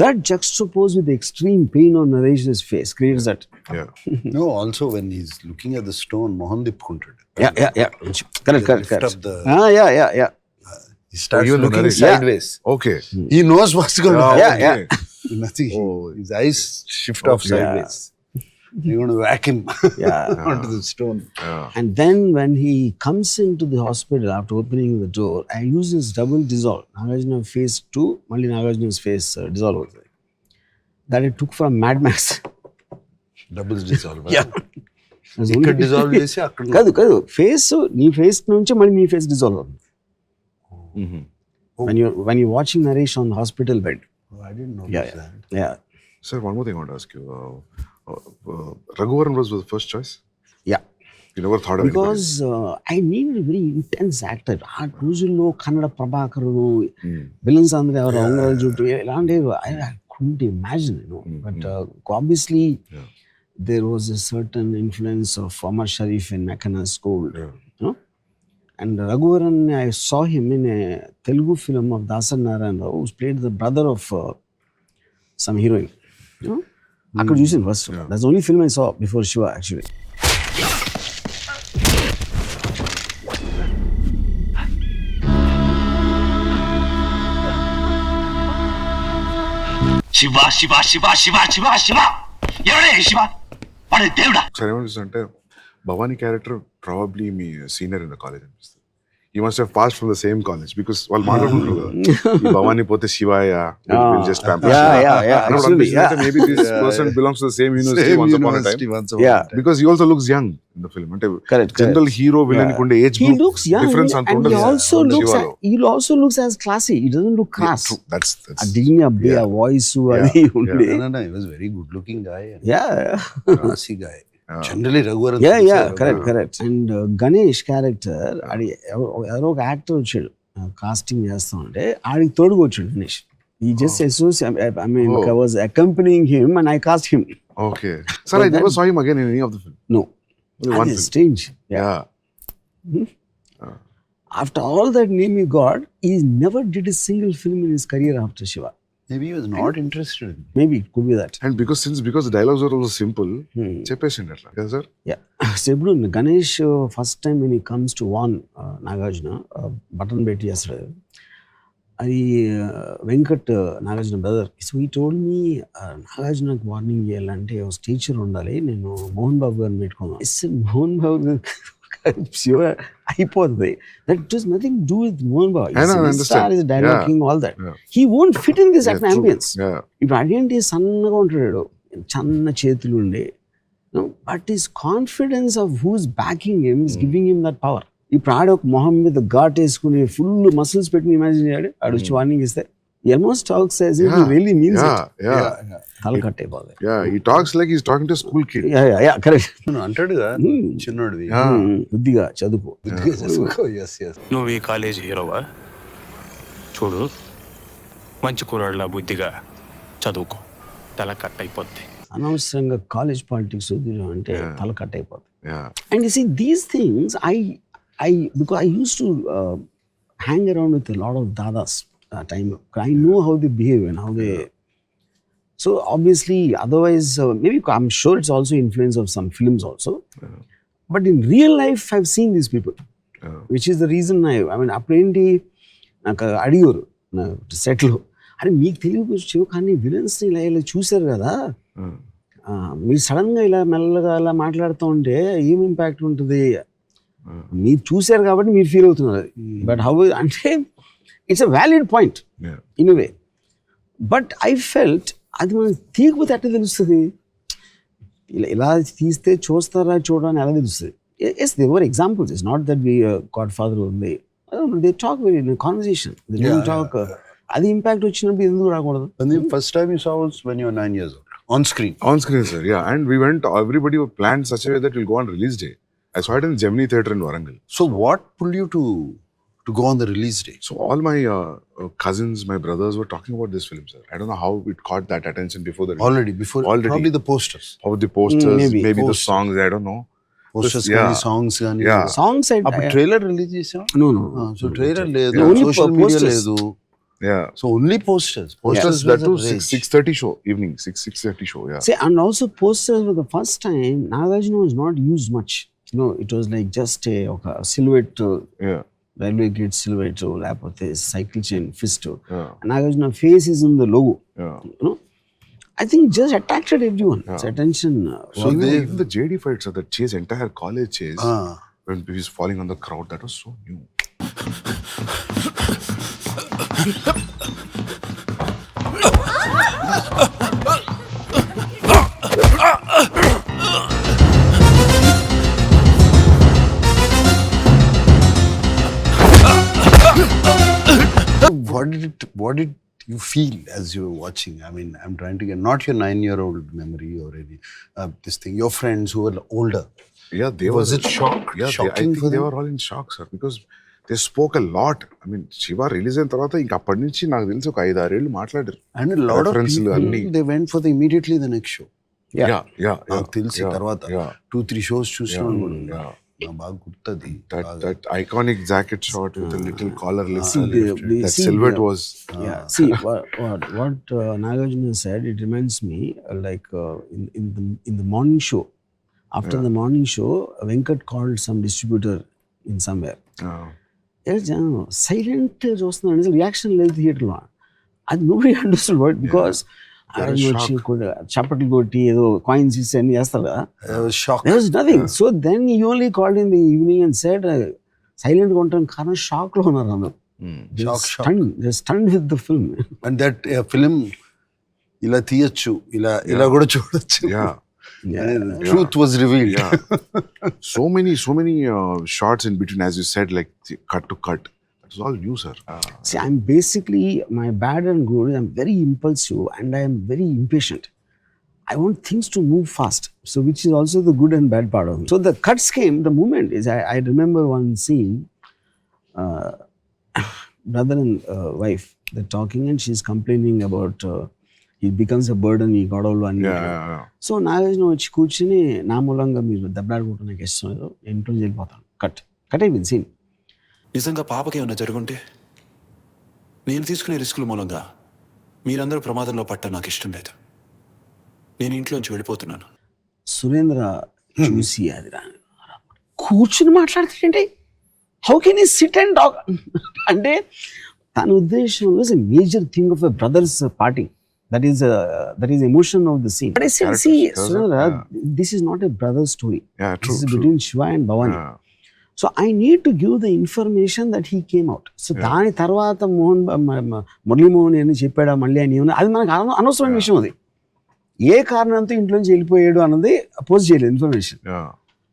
That juxtaposed with the extreme pain on Naresh's face creates that. No, also when he's looking at the stone, Mohan Dipkunted. Correct. Yeah. He starts even looking Naresh. sideways. Okay. He knows what's going to happen. Yeah. Nothing. His eyes shift off sideways. You're going to whack him onto the stone. And then when he comes into the hospital after opening the door, I use this double dissolve. Nagarjuna face 2, Malli Nagarjuna's face dissolve. That I took from Mad Max. Doubles dissolve. ఇక్కడ dissolve చేసి అక్కడ కాదు face, నీ face నుంచి మళ్ళీ నీ face dissolve అవుతుంది. When you're watching Naresh on the hospital bed. I didn't know that. Yeah. Sir, one more thing I want to ask you. Raghuvaran was the first choice? Yeah. You never thought of anybody? Because I needed a very intense actor. ఆ రోజుల్లో Kannada ప్రభాకరుడు, villains అందరూ ఎవరు అంగరాజు జుట్టు ఇలాంటివి I couldn't imagine, But obviously there was a certain influence of Omar Sharif in Mechana School. And Raghuvaran, I saw him in a Telugu film of Dasan Narayan Rao, who played the brother of some heroine. I could use him first. That's the only film I saw before Shiva, actually. Shiva. ఎవడే శివ? వాడే దేవుడా? సరే ఏమనిపిస్తుందంటే Bhavani character probably మీ senior in the college అనిపిస్తుంది. He must have passed from the same college because వాళ్ళు మాట్లాడుకుంటారు కదా, భవానీ పోతే శివాయ, just pamper Shiva. Maybe this person belongs to the same university once upon a time. Because he also looks young in the film. అంటే general hero villain కి ఉండే age He looks young difference అంత and ఉండదు. he also looks as classy. He doesn't look crass. That's ఆ dignity, ఆ voice అది ఉండే. No, he was a very good looking guy. Yeah. Guy. Generally Raghuvaran. Correct. And Ganesh character, అది ఎవరో ఒక actor వచ్చాడు కాస్టింగ్ చేస్తా ఉంటే, ఆడికి తోడుగా వచ్చాడు Ganesh. He just associated, I was accompanying him and I cast him. Okay. Sir, I never saw him again in any of the film. No. One That's strange. Yeah. After all that name he got, he never did a single film in his career after Shiva. Maybe he was not interested. Maybe it could be that. And because the dialogues are also simple, చెప్పేసిండు అట్లా కదా sir. So ఇప్పుడు Ganesh first time when he comes to warn Nagarjuna, button పెట్టి చేస్తాడు, అది Venkat Nagarjuna brother. So ఈ told me నాగార్జునకు warning చేయాలంటే ఒక teacher ఉండాలి, నేను మోహన్ బాబు గారిని పెట్టుకున్నాను. మోహన్ బాబు గారు శివ అయిపోతుంది. That does nothing to do with Mohan Babu. He's dialoguing, all that. He won't fit in this ambience. ఇప్పుడు అదేంటి సన్నగా ఉంటాడు, చన్న చేతులు ఉండే, but his confidence of who's backing him is giving him that power. ఇప్పుడు ఆడ ఒక మొహం మీద ఘాట్ వేసుకుని ఫుల్ మసిల్స్ పెట్టి ఇమాజిన్ చేయాడు, ఆడ వచ్చి వార్నింగ్ ఇస్తే he almost talks as if he really means it. Yeah. తల కట్ అయిపోతుంది. Yeah, he talks like he's talking to a school kid. Yeah, correct. అంటాడుగా చిన్నోడివి బుద్ధిగా చదువుకో. Yes yes. నువ్వు ఈ కాలేజీ హీరోవా? చూడు, మంచి కుర్రాళ్ళ బుద్ధిగా చదువుకో, తల కట్ అయిపోద్ది. అనవసరంగా కాలేజ్ పాలిటిక్స్ అంటే తల కట్ అయిపోతుంది. Yeah. And you see, these things, because I used to hang around with a lot of dadas time. I know how they behave and how they. So obviously, otherwise, maybe I'm sure it's also influence of some films also. But in real life, I've seen these people, which is the reason I mean, apparently, నాకు అడిగారు సెట్లో, అరే మీకు తెలియవచ్చు కానీ విలన్స్ని ఇలా చూశారు కదా, మీరు సడన్గా ఇలా మెల్లగా ఇలా మాట్లాడుతూ ఉంటే ఏం ఇంపాక్ట్ ఉంటుంది, మీరు చూశారు కాబట్టి మీరు ఫీల్ అవుతున్నారు. బట్ హౌ అంటే it's a valid point in way. But I felt అది మనం తీయకపోతే ఎట్లా తెలుస్తుంది, ఇలా తీస్తే చూస్తారా చూడని ఎలా తెలుస్తుంది. Yes they were examples, it's not that we Godfather ఉంది, they talk very in conversation, they don't talk. అది ఇంపాక్ట్ వచ్చినప్పుడు ఎందుకు రాకూడదు? First time you saw was when you were 9 years old. On screen, sir. Yeah, and we went. Everybody planned such a way that we'll go on release day. I saw it in Gemini Theatre in Warangal. So, what pulled you to go on the release day? So, all my cousins, my brothers were talking about this film, sir. I don't know how it caught that attention before the release. Already. Probably the posters. How the posters, maybe Posters. the songs. I don't know. Posters, songs, Yeah. Songs and trailer release chesam. No. So trailer ledu, Only social media posters. ledu. Yeah. So only posters. Posters that too 6:30 show evening 6:30 show. Yeah. See, and also posters for the first time, Nagarjuna was not used much. It was like just a silhouette. Yeah. Railway gate silhouette, లేకపోతే cycle chain fist. Yeah. Nagarjuna face is in the logo. Yeah. I think just attracted everyone. Its attention. So even the JD fights, the chase, entire college chase, when he's falling on the crowd, that was so new. What did you feel as you were watching? I mean, I'm trying to get not your 9-year-old memory or any this thing. Your friends who were older. Yeah, Was it shock? Yeah, Shocking I think for they them? were all in shock, sir, because they spoke a lot. I mean, Shiva release అయిన తర్వాత ఇంకా అప్పటి నుంచి నాకు తెలిసి ఒక 5-6 ఏళ్ళు మాట్లాడారు. And a lot of References అన్ని. people, they went for immediately the next show. Yeah. నాకు తెలిసి తర్వాత 2-3 shows చూసినాను కూడా. Yeah. నాకు బాగా గుర్తుంది. That iconic jacket shot with the little collar lifted. the That silhouette was. See, what Nagarjuna said, it reminds me like in the morning show. After the morning show, Venkat called some distributor in somewhere. Silent చూస్తున్నాడు, reaction లేదు థియేటర్లో. అది nobody understood what, because చప్పట్లు కొట్టి ఏదో coins ఇస్తే అన్ని చేస్తారు కదా. There was nothing. So then he only called in the evening and said, silent గా ఉంటాం కారణం షాక్ లో ఉన్నారు అందరూ. They're stunned with the film. And that film ఇలా తీయచ్చు, ఇలా కూడా చూడొచ్చు. Yeah. Truth was revealed. Yeah. So many shots in between, as you said, like cut to cut. It was all new, sir. See, I'm basically, my bad and good, I'm very impulsive and I am very impatient. I want things to move fast. So which is also the good and bad part of me. So the cuts came, the moment is, I remember one scene, brother and wife, they're talking and she's complaining about he becomes a burden, he got all one. Yeah. So Nagarjuna వచ్చి కూర్చుని నా మూలంగా మీరు దెబ్బలాడుకుంటూ నాకు ఇష్టం లేదు, ఇంట్లో వెళ్ళిపోతాను. కట్ అయిపోయింది సీన్. నిజంగా పాపకి ఏమన్నా జరుగుంటే నేను తీసుకునే రిస్కుల మూలంగా మీరందరూ ప్రమాదంలో పట్ట నాకు ఇష్టం లేదు. నేను ఇంట్లోంచి వెళ్ళిపోతున్నాను. సురేంద్ర చూసి అది కూర్చుని మాట్లాడుతుంటే హౌ కెన్ ఈ సిట్ అండ్ టాక్ అంటే తన ఉద్దేశంలో is a major thing of a brothers party. That is emotion of the scene. But I said, see, Surendra, this is not a brother story. Yeah, true. This is between Shiva and Bhavani. Yeah. So I need to give the information that he came out. So దాని తర్వాత మురళీ మోహన్ అని చెప్పాడా మళ్ళీ అని అది మనకు అనవసరమైన విషయం. అది ఏ కారణంతో ఇంట్లోంచి వెళ్ళిపోయాడు అన్నది పోస్ట్ చేయలేదు information.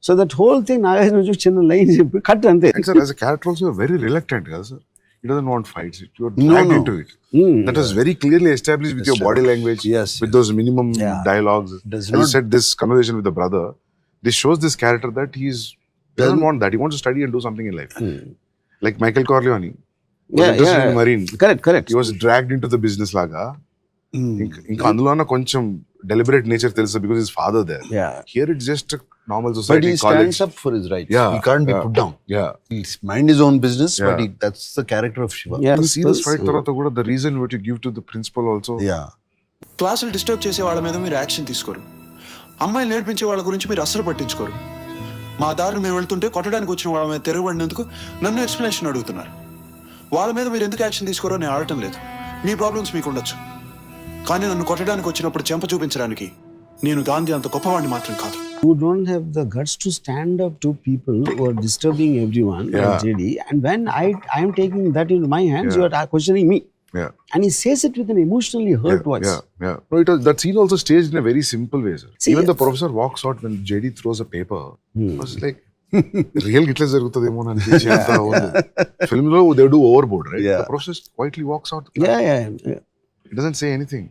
So that whole thing Nagarjuna చిన్న లైన్ చెప్పి కట్ అంతే. And sir, as a character also, very reluctant, sir. he doesn't want fights. You're dragged No. into it. That was very clearly established with your body language, Yes, with yes. those minimum dialogues. Does As not- you said, this conversation with the brother, this shows this character that he doesn't want that. He wants to study and do something in life. Like Michael Corleone. Was interested in Marine. Correct. He was dragged into the business laga. ఇంకా అందులో కొంచెం deliberate nature తెలుసు because his father there. Yeah. Here it's just a normal But society. he college. stands up for his rights. Yeah, He can't be yeah. put down. Yeah. He's mind his own business, but Yeah. that's the character of Shiva. Yeah, The serious plus, fight తర్వాత కూడా the reason what you give to the principal also. Yeah. క్లాసులు disturb చేసే వాళ్ళ మీద మీరు action తీసుకోరు. అమ్మాయిలు నేర్పించే వాళ్ళ గురించి మీరు అస్సలు పట్టించుకోరు. మా దారిని మేము వెళ్తుంటే కొట్టడానికి వచ్చిన వాళ్ళ మీద తిరగబడినందుకు నన్ను ఎక్స్ప్లెనేషన్ అడుగుతున్నారు. వాళ్ళ మీద మీరు ఎందుకు యాక్షన్ తీసుకోరో నేను ఆడటం లేదు. మీ ప్రాబ్లమ్స్ మీకు ఉండొచ్చు, కానీ నన్ను కొట్టడానికి వచ్చినప్పుడు చెంప చూపించడానికి నేను గాంధీ అంత గొప్పవాడిని మాత్రం కాదు. You don't have the guts to stand up to people who are disturbing everyone, like JD. And when I am taking that into my hands, you are questioning me. Yeah. And he says it with an emotionally hurt voice. Yeah. No, that scene also staged in a very simple way, sir. See, Even the professor walks out when JD throws a paper. It was like, real ఇట్లా జరుగుతుందేమో అని అనిపించేంత ఉంది. Film లో they do overboard, right? Yeah. The professor quietly walks out. Yeah. He doesn't say anything.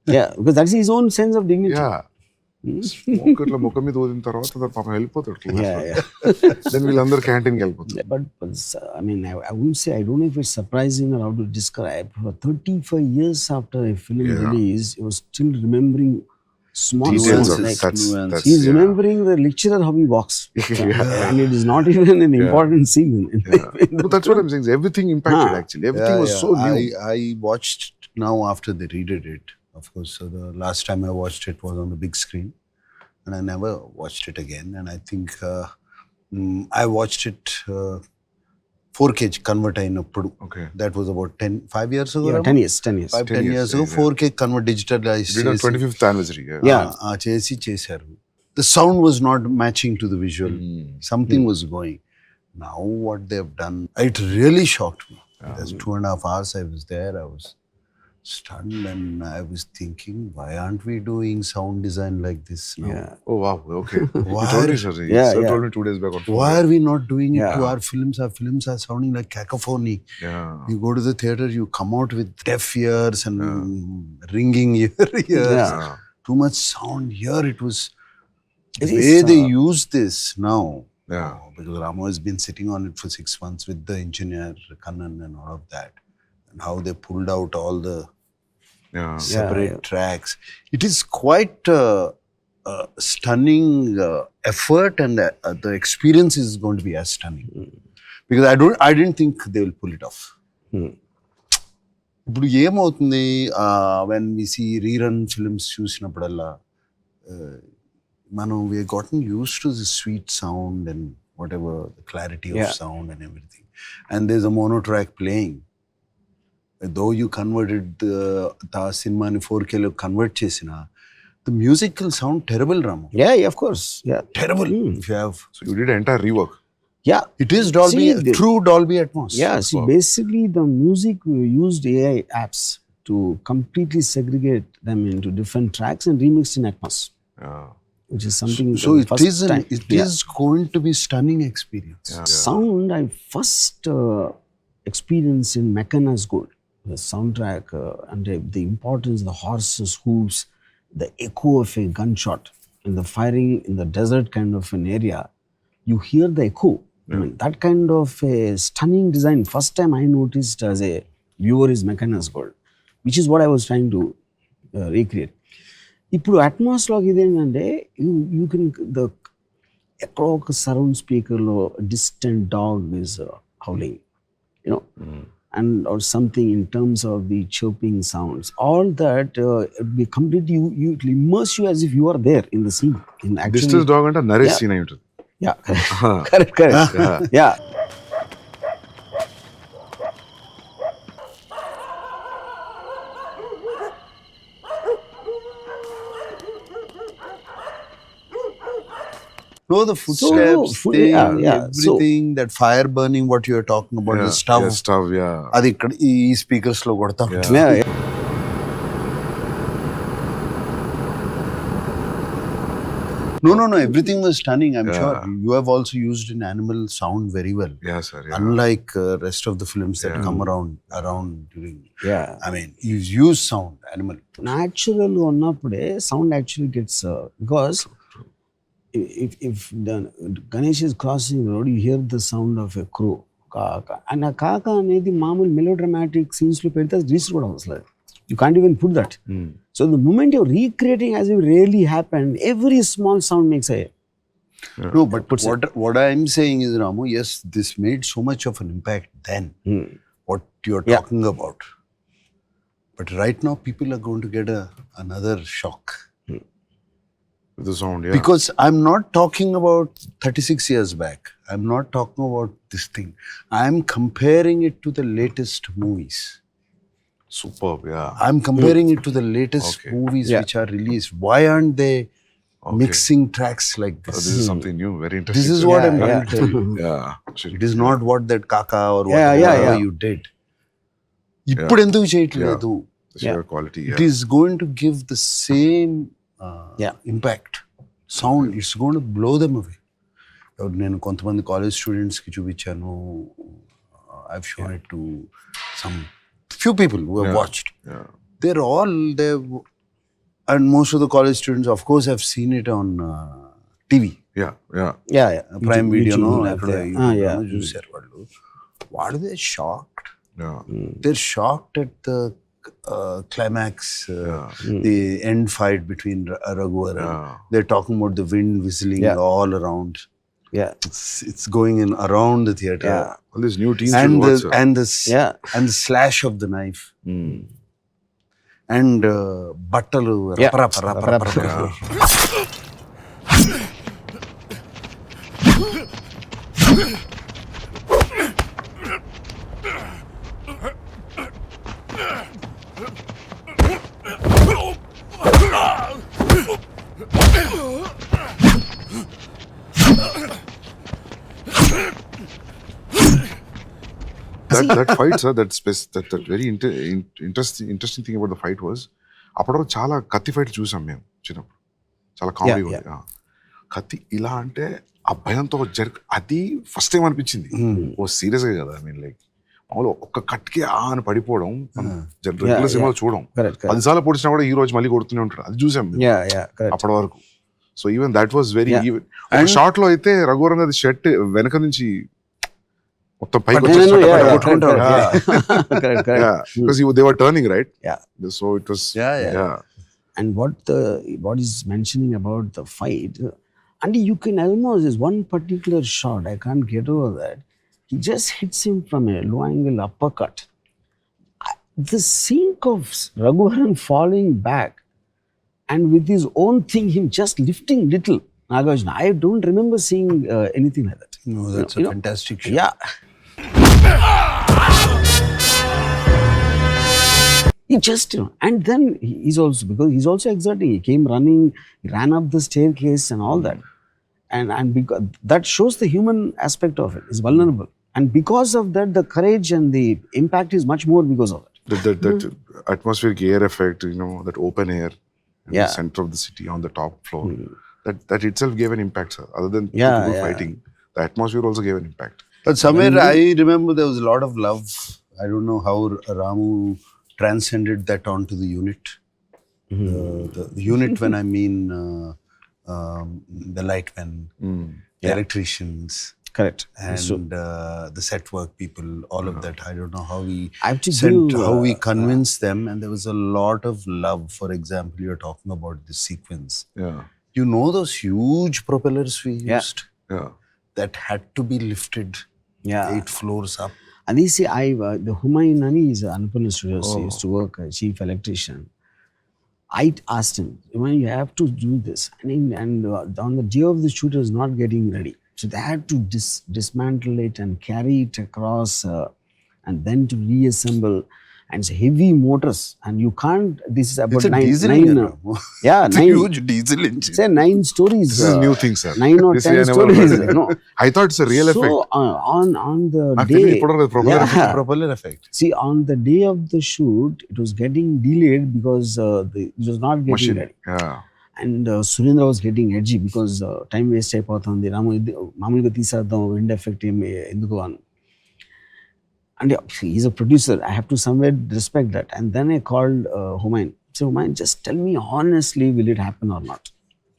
Yeah, because that's his own sense of dignity. Yeah. Smoke ఇట్లా ముఖం మీద ఊదిన తర్వాత అతను పాపం వెళ్ళిపోతాడు. Yeah. Then వీళ్ళందరూ క్యాంటీన్కి వెళ్ళిపోతారు. But I mean, I wouldn't say, I don't know if it's surprising or how to describe. For 35 years after a film release, he was still remembering small Details things. of Like, that's he's remembering the lecturer how he walks. And it is not even an important scene. No, that's what I'm saying. Everything impacted actually. Everything was so new. I watched now after they redid it. Of course, so the last time I watched it was on the big screen, and I never watched it again. And I think I watched it 4K convert అయినప్పుడు. Okay. That was about 5 years ago. Yeah, 10 years. 10 years. 10 years ago, 4K convert digitalized. Did on 25th anniversary. Yeah. చేశారు. The sound was not matching to the visual. Something was going. Now what they've done, it really shocked me. There's 2.5 hours I was there. I was stunned and I was thinking, why aren't we doing sound design like this now? Yeah. Oh wow. Okay. Why? He told me, sir. Yeah, Sir yeah. told me 2 days back. Why are we not doing it Yeah. to our films? Our films are sounding like cacophony. Yeah. You go to the theater, you come out with deaf ears and ringing ears. Yeah. Too much sound. Here it was, It the is, way they use this now. Yeah. Because Ramo has been sitting on it for 6 months with the engineer, Kannan and all of that. And how they pulled out all the Yeah. separate tracks. It is quite stunning effort, and the experience is going to be as stunning. Because I didn't think they will pull it off. ఇప్పుడు ఏమవుతుంది when we see rerun films చూసినప్పుడల్లా మనం we gotten used to the sweet sound and whatever the clarity of sound and everything, and there's a mono track playing. Though you converted the cinema in 4K lo convert chesina, the music will sound terrible, Ramu. Yeah, of course. Yeah. Terrible. If you have, So you did an entire rework. Yeah. it is Dolby, See, true Dolby Atmos. Yeah, see, basically the music, we used AI apps to completely segregate them into different tracks and remixed in Atmos, Yeah. which is something. So the it first is time. is going to be stunning experience. Sound I first experienced in Mechana's Gold, the soundtrack, and the importance, the horses' hooves, the echo of a gunshot, and the firing in the desert kind of an area. You hear the echo. I mean, that kind of a stunning design. First time I noticed as a viewer is Mechana's Gold, which is what I was trying to recreate. ఇప్పుడు అట్మాస్లోకి ఇదేంటంటే you can ఎక్కడో ఒక surround స్పీకర్లో distant dog is howling you know and or something in terms of the chirping sounds all that be complete you it immerse you as if you are there in the scene in Distance dog అంటే Naresh scene అయి ఉంటుంది. Yeah correct yeah No, the footsteps, thing, So- everything, that fire burning, what you are talking about, the stove. Yeah, stuff, yeah. అది ఇక్కడ ఈ speakers లో కొడతా Yeah. ఉంటుంది. Yeah, yeah. No. Everything was stunning. I'm Yeah. sure you have also used an animal sound very well. Yeah, sir. Yeah. Unlike rest of the films that Yeah. come around during. Yeah. I mean, you use sound, animal. Natural ఉన్నప్పుడే sound actually gets because if the Ganesh is crossing the road, you hear the sound of a crow. Kaka. And a kaka అనేది మామూలు melodramatic scenes లో పెడితే అది register కూడా అవసరం. You can't even put that. So the moment you're recreating as if it really happened, every small sound makes a No, but what I'm saying is, Ramu, yes, this made so much of an impact then. What you're talking about. But right now, people are going to get another shock. With the sound, yeah. Because I'm not talking about 36 years back. I'm not talking about this thing. I'm comparing it to the latest movies. Superb, yeah. I'm comparing it to the latest Okay. movies which are released. Why aren't they mixing tracks like this? This is something new, very interesting. This is sir. what I'm trying to tell you. Yeah. Shit. It is not what that Kaka or Yeah, whatever you did. ఇప్పుడు ఎందుకు చేయట్లేదు? The sheer quality, It is going to give the same impact. Sound, it's going to blow them away. నేను కొంతమంది college స్టూడెంట్స్కి చూపించాను. I've shown it to some few people who have watched. Yeah. They're all there, and most of the college students, of course, have seen it on TV. Yeah, yeah. yeah. Prime Video, no? Yeah. చూసారు వాళ్ళు. What are they shocked? Yeah. They're shocked at the climax, the end fight between Raghuvaran. They're talking about the wind whistling all around. Yeah. It's going in around the theater. Yeah. All these new teams And will watch, sir. and the slash of the knife. And battalu rapa. That fight, sir, that very interesting thing about the fight was, అప్పటివరకు చాలా కత్తి fight చూసాం మేము చిన్నప్పుడు, చాలా comedy ఉంది. కత్తి ఇలా అంటే ఆ భయంతో అది ఫస్ట్ టైం అనిపించింది. ఓ సీరియస్గా కదా, ఐ మీన్ లైక్ మామూలు ఒక్క కట్కి అని పడిపోవడం రెగ్యులర్ సినిమాలు చూడం. 10 సార్లు పొడిచినా కూడా ఈ రోజు మళ్ళీ కొడుతూనే ఉంటాడు, అది చూసాం అప్పటి వరకు. So even that was very even. Short లో అయితే రఘువరన్ గారి షర్ట్ వెనక నుంచి మొత్తం పైకి they were turning, right? Yeah. So it was And what is mentioning about the fight, and you can almost, there's one particular shot, I can't get over that. He just hits him from a low angle uppercut. The scene of Raghuvaran falling back and with his own thing, him just lifting little Nagarjuna. I don't remember seeing anything like that. No, that's a fantastic shot. Yeah. He just, and then he's also exerting. He came running, he ran up the staircase and all that. And because that shows the human aspect of it. It's vulnerable. And because of that, the courage and the impact is much more because of it. That atmospheric air effect, that open air in the center of the city on the top floor, that itself gave an impact, sir. Other than people fighting, the atmosphere also gave an impact. But somewhere I remember there was a lot of love. I don't know how Ramu transcended that onto the unit. The unit, when I mean the lightmen, the electricians, Correct. and the set work people, all of that. I don't know how how we convinced them, and there was a lot of love. For example, you're talking about this sequence. Yeah. You know those huge propellers we used Yeah. that had to be lifted 8 floors up. And you see, the Humayun Ani is Annapurna Studios. He used to work as chief electrician. I asked him, you have to do this. And on the day of the shoot, it was not getting ready. So they had to dismantle it and carry it across and then to reassemble. And it's heavy motors. And you can't, this is about It's a 9. diesel engine. It's a 9. huge diesel engine. Say 9 stories. This is new thing, sir. 9 or This 10 I never stories. heard. No. I thought it's a real effect. So on the I've been day, put on the propeller effect. Propeller effect. see, on the day of the shoot, it was getting delayed because it was not getting Machine. ready. Yeah. And Surendra was getting edgy because time waste అయిపోతుంది, మామూలుగా తీసేద్దాం, wind effect ఏమి ఎందుకు అని. And he's a producer. I have to somewhere respect that. And then I called Humayun. So Humayun, just tell me honestly, will it happen or not?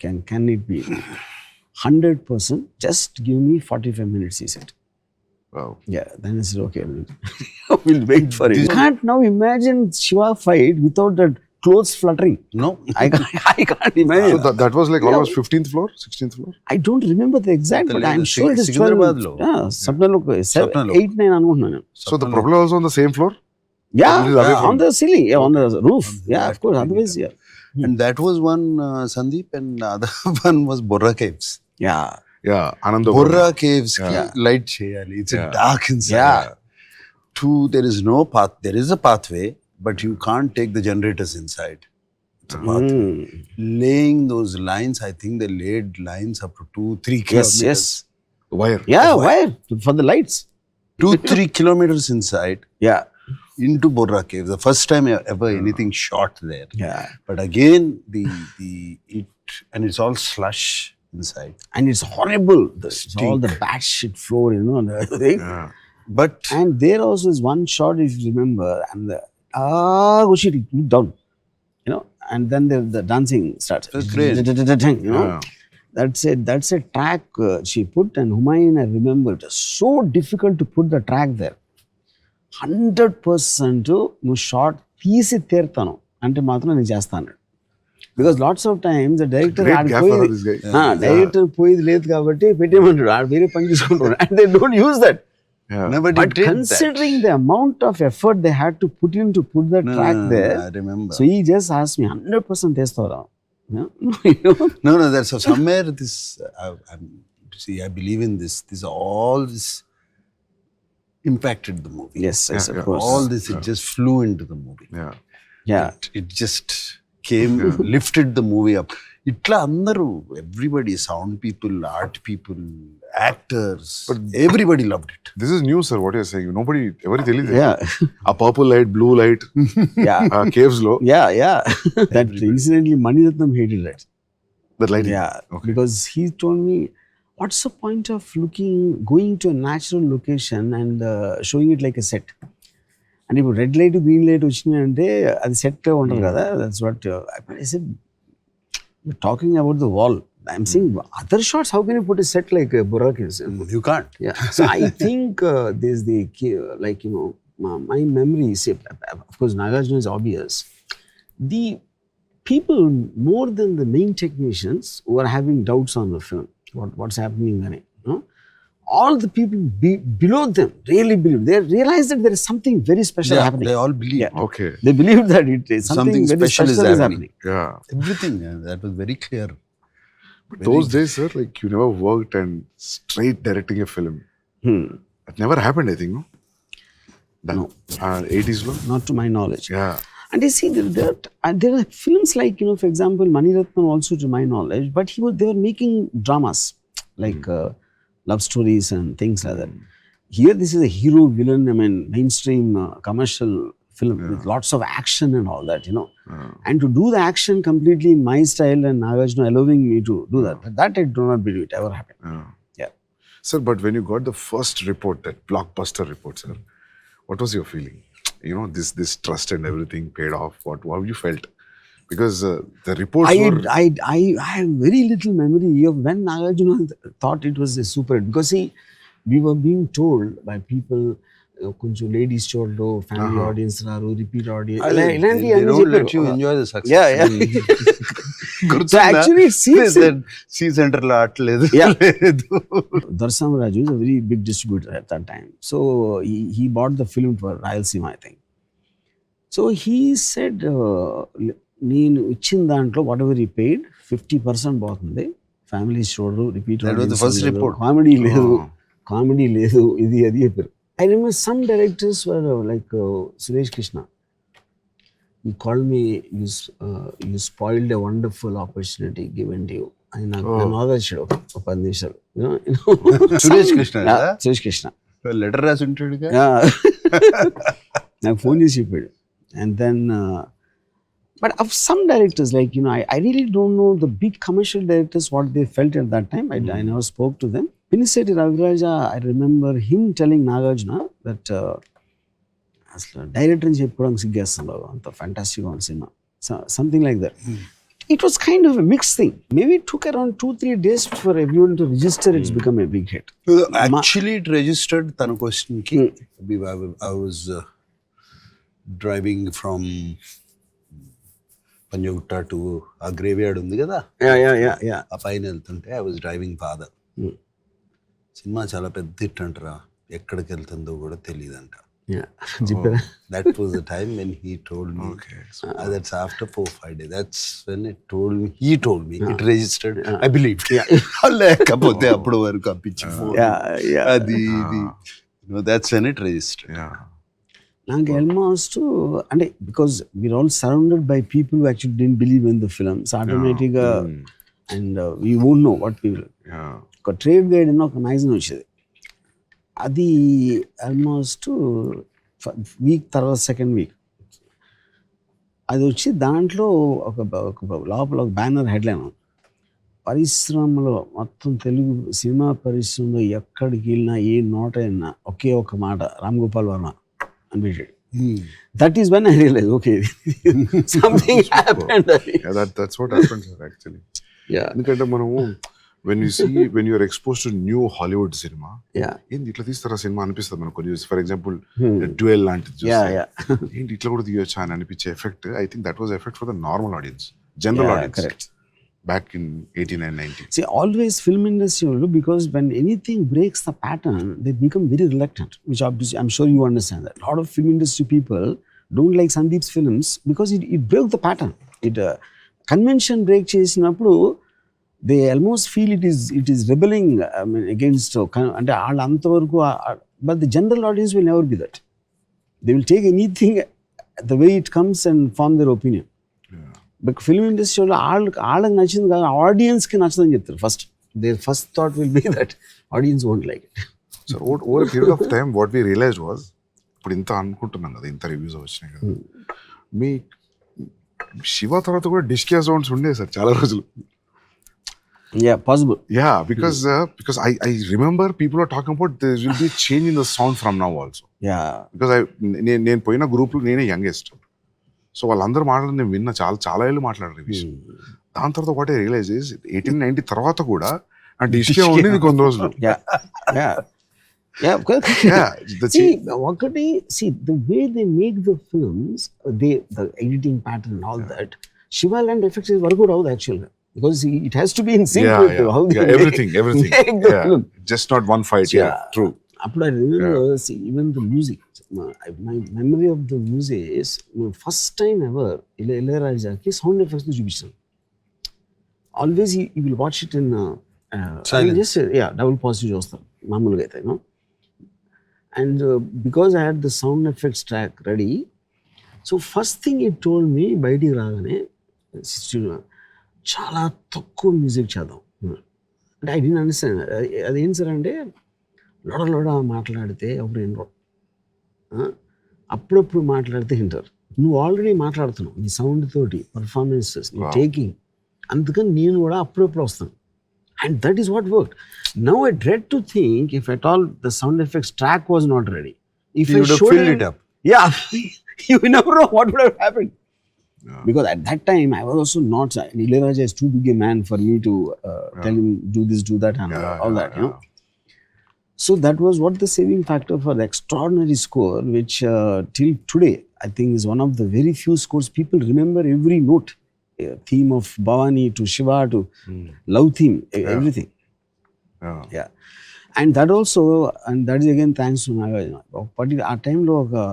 Can it be? 100%. Just give me 45 minutes, he said. Wow. Yeah. Then I said, okay, we'll wait for it. You can't now imagine Shiva fight without that clothes fluttering. No. I can't imagine. So that was like almost 15th floor, 16th floor? I don't remember the exact, but I'm sure it is 12. Secunderabadlo. Yeah, Sapnalo, 8, 9 అనుకుంటున్నాను. So the problem was on the same floor? Yeah, Away from on the ceiling, yeah, on the roof. Yeah, of course. Otherwise, yeah. And that was one, Sandeep, and the other one was Borra Caves. Yeah. Yeah, Ananda. Borra Caves ki Yeah. light cheyali. It's Yeah. dark inside. Yeah. There is no path. There is a pathway, but you can't take the generators inside. It's a pathway. Laying those lines, I think they laid lines up to 2-3 Yes, kilometers. yes. Wire. Yeah, wire for the lights. 2-3 kilometers inside Yeah. into Borra Caves. The first time ever anything shot there. Yeah. But again, and it's all slush inside. And it's horrible. It's all the bad shit floor, and everything. Yeah. But And there also is one shot, if you remember, and oh shit, it moved down. And then the dancing starts. That's great. Yeah. That's a track she put, and Humayun, I remember, it was so difficult to put the track there. 100% నువ్వు short తీసి తీరుతాను అంటే మాత్రం నేను చేస్తాను. Because lots of times the director Great gaffer, this guy. Director పోయేది లేదు కాబట్టి పెట్టేయమంటాడు, ఆడు వేరే పని చేసుకుంటాడు. And they don't use that. Yeah. nobody But did considering the amount of effort they had to put in to put the that. track there, I remember. so he just asked me 100% testavara. No, that's so somewhere this. See, I believe in this. All this impacted the movie. Yes, Yeah, of yeah. course. All this, it just flew into the movie. Yeah. Yeah. It just came, lifted the movie up. Itla andaru, everybody, sound people, art people, actors, everybody loved it. This is new, sir, what you're saying. Nobody ever telling this. Yeah. A purple light, blue light, Yeah. caves low. Yeah. That incidentally Maniratnam hated that. That lighting. Yeah. Okay. Because he told me, what's the point of going to a natural location and showing it like a set? And if red light, green light వచ్చినాయి అంటే అది set ఉంటుంది కదా. That's what I said. You're talking about the wall. I'm saying other shots, how can you put a set like Borra Caves? You can't. Yeah. So I think there's the, like, my memory, say, of course, Nagarjuna is obvious. The people, more than the main technicians, who are having doubts on the film, what's happening there, all the people below them really believe. They realize that there is something very special happening. They all believe. Yeah. Okay. They believe that it is something very special is happening. Yeah. Everything. That was very clear. But those days, sir, like you never worked and straight directing a film. That never happened, I think, no? No. 80s, no? Not to my knowledge. Yeah. And you see, there are films like, for example, Maniratnam also, to my knowledge, but they were making dramas, like love stories and things like that. Here, this is a hero-villain, mainstream commercial film with lots of action and all that, And to do the action completely in my style and Nagarjuna allowing me to do that I do not believe it ever happened. Yeah. Sir, but when you got the first report, that blockbuster report, sir, what was your feeling? This trust and everything paid off. How you felt? Because the reports were... I have very little memory of when Nagarjuna thought it was a super hit. Because see, we were being told by people, కొంచెం ladies చూడరు, family audience రారు, repeat audience, They don't let you enjoy the success. Yeah. So actually it seems C center లో ఆటలేదు. Darsamraju is a very big distributor at that time. So he bought the film for Rayalaseema, I think. So he said, నేను ఇచ్చిన దాంట్లో what ever ఈ paid 50% పోతుంది, families చూడరు, repeat comedy లేదు, ఇది అది చెప్పారు. I remember some directors were like Suresh Krishna. He called me, you spoiled a wonderful opportunity given to you. ఆయన నాగార్జున ఒక 10 నిమిషాలు, సురేష్ కృష్ణ. సురేష్ కృష్ణ లెటర్ రాసి ఉంటాడు, నాకు ఫోన్ చేసి చెప్పాడు. And then But of some directors, like, you know, I really don't know the big commercial directors what they felt at that time. I never spoke to them. Piniseti Raviraja, I remember him telling Nagarjuna that అసలు director అని చెప్పుకోవడానికి సిగ్గేస్తుంది అంత ఫ్యాంటాస్టిక్గా ఉంది cinema, something like that. It was kind of a mixed thing. Maybe it took around 2-3 days for everyone to register it's become a big hit. Actually, it registered tana question ki. I was driving from Panjagutta to a graveyard undi kada. Yeah. ఆ పైన వెళ్తుంటే I was driving father. Cinema చాలా పెద్ద hit అంటారా, ఎక్కడికి వెళ్తుందో కూడా తెలియదంట. That was the time when he told me. Okay. That's after 4-5 days. That's when he told me it registered. I believed. లేకపోతే అప్పుడు వరకు ఆ పిచ్చి ఫోన్ అది that's when it registered. నాకు ఆల్మోస్ట్ అంటే because we're all surrounded by people who actually didn't believe in the films ఆటోమేటిక్గా, and we won't know what people. ఒక ట్రేడ్ గైడ్ అని ఒక మ్యాగజైన్ వచ్చేది, అది ఆల్మోస్ట్ వీక్ తర్వాత సెకండ్ వీక్ అది వచ్చి దాంట్లో ఒక లోపల ఒక బ్యానర్ హెడ్లైన్, పరిశ్రమలో మొత్తం తెలుగు సినిమా పరిశ్రమలో ఎక్కడికి వెళ్ళినా ఏ నోట అయినా ఒకే ఒక మాట రామ్ గోపాల్ వర్మ అనిపించాడు. That is when I realized, okay, something happened. That's what happens actually. ఎందుకంటే మనము when you are exposed to new Hollywood cinema, ఏంటి ఇట్లా తీస్తారా సినిమా అనిపిస్తుంది మనకు కొన్ని. ఫర్ ఎగ్జాంపుల్ డ్యూయల్ లాంటిది ఏంటి ఇట్లా కూడా తీయొచ్చా అని అనిపించే effect. I think that was effect for the normal audience, general audience back in 89-90. See, always film industry, because when anything breaks the pattern, they become very reluctant, which obviously I'm sure you understand that. A lot of film industry people don't like Sandeep's films because it broke the pattern. It convention break చేసినప్పుడు they almost feel it is rebelling, I mean, against అంటే వాళ్ళు అంతవరకు. But the general audience will never be that. They will take anything the way it comes and form their opinion. But film ఇండస్ట్రీలో వాళ్ళకి నచ్చింది కాదు, ఆడియన్స్కి నచ్చదని చెప్తారు first. Their first thought will be that audience won't like it. So over period of time what we realise was, ఇప్పుడు ఇంత అనుకుంటున్నాం కదా, ఇంత రివ్యూస్ వచ్చినాయి కదా, మీ శివ తర్వాత కూడా డిస్కియా సౌండ్స్ ఉండేది సార్ చాలా రోజులు. Yeah, possible. Yeah, because I remember people are talking about there will be a change in the sound from now also. Yeah. Because నేను పోయిన గ్రూప్లో నేనే యంగెస్ట్, సో వాళ్ళందరూ మాట్లాడి నేను విన్నా, చాలా ఏళ్ళు మాట్లాడారు ఈ విషయం. దాని తర్వాత వాట్ ఐ రియలైజ్ ఇస్ 1890 తర్వాత కూడా ఆ డిస్కే ఉండేది కొన్ని రోజులు. ఒకటి the way they make the films, the editing pattern and all that, Shiva land effects is work out actually, because it has to be in sync with how they everything make the film. Just not one fight. True. Appudu I remember, even the music, my memory of the music is first time ever Ilayarajaki sound effects ni chupichanu. Always you will watch it in just double positive chustaru maamuluga aithe, and because I had the sound effects track ready, so first thing he told me bayatiki raagane చాలా తక్కువ music చేద్దాం అంటే. I didn't understand. అదేం sir అంటే లోడ మాట్లాడితే ఎవరు వినరు, అప్పుడప్పుడు మాట్లాడితే వింటారు. నువ్వు ఆల్రెడీ మాట్లాడుతున్నావు నీ సౌండ్ తోటి, పర్ఫార్మెన్సెస్, నీ టేకింగ్, అందుకని నేను కూడా అప్పుడప్పుడు వస్తాను. And that is what work. Now I dread to think if at all the sound effects track was not ready, if I showed it up, you never know what would have happened. Because at that time I was also not, Ilayaraja is too big a man for me to tell him do this, do that, and all that, you know. So that was what the saving factor for the extraordinary score, which till today I think is one of the very few scores people remember every note, theme of Bhavani to Shiva to love theme, everything. Yeah. And that also, and that is again thanks to Nagarjuna. But at time lo oka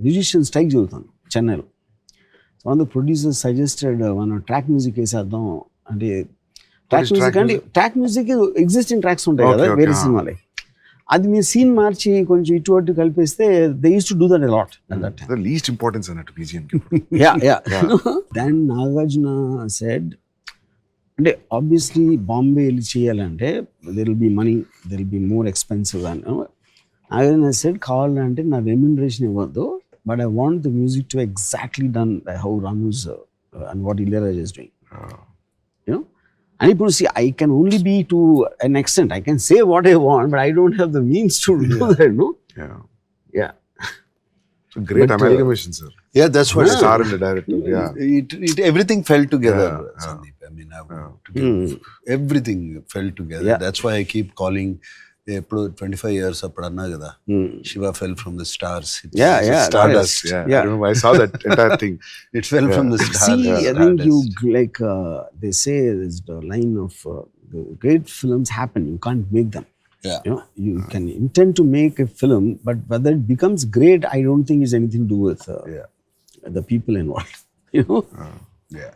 musician strike jarutundi Chennai lo. So one of the producers suggested one track music వేసేద్దాం అంటే. Track music existing tracks ఉంటాయి కదా వేరే సినిమాలే, అది మీ scene మార్చి కొంచెం ఇటు అటు కలిపేస్తే they use to do that a lot at that time. The least importance in it BGM. Then Nagarjuna said, అంటే ఆబ్వియస్లీ బాంబే వెళ్ళి చేయాలంటే there will be money, there will be more expensive అని. Nagarjuna said కావాలంటే నా remuneration ఇవ్వద్దు, but I want the music to be exactly done by how Ranu's and what Ilayaraja is doing. You know? And people see, I can only be to an extent. I can say what I want, but I don't have the means to do that, no? Yeah. Yeah. So great But, amalgamation, sir. Yeah, that's what Star and the director. Yeah. everything fell together, Yeah, Sandeep. I mean, everything fell together. Yeah. That's why I keep calling. 25 years appudu anna kada. Shiva fell from the stars. It's stardust. Yeah. I remember I saw that entire thing. It fell from the stars. See, I think you like they say there's the line of the great films happen. You can't make them. Yeah. You know, you can intend to make a film, but whether it becomes great, I don't think it's anything to do with the people involved. You know. Yeah.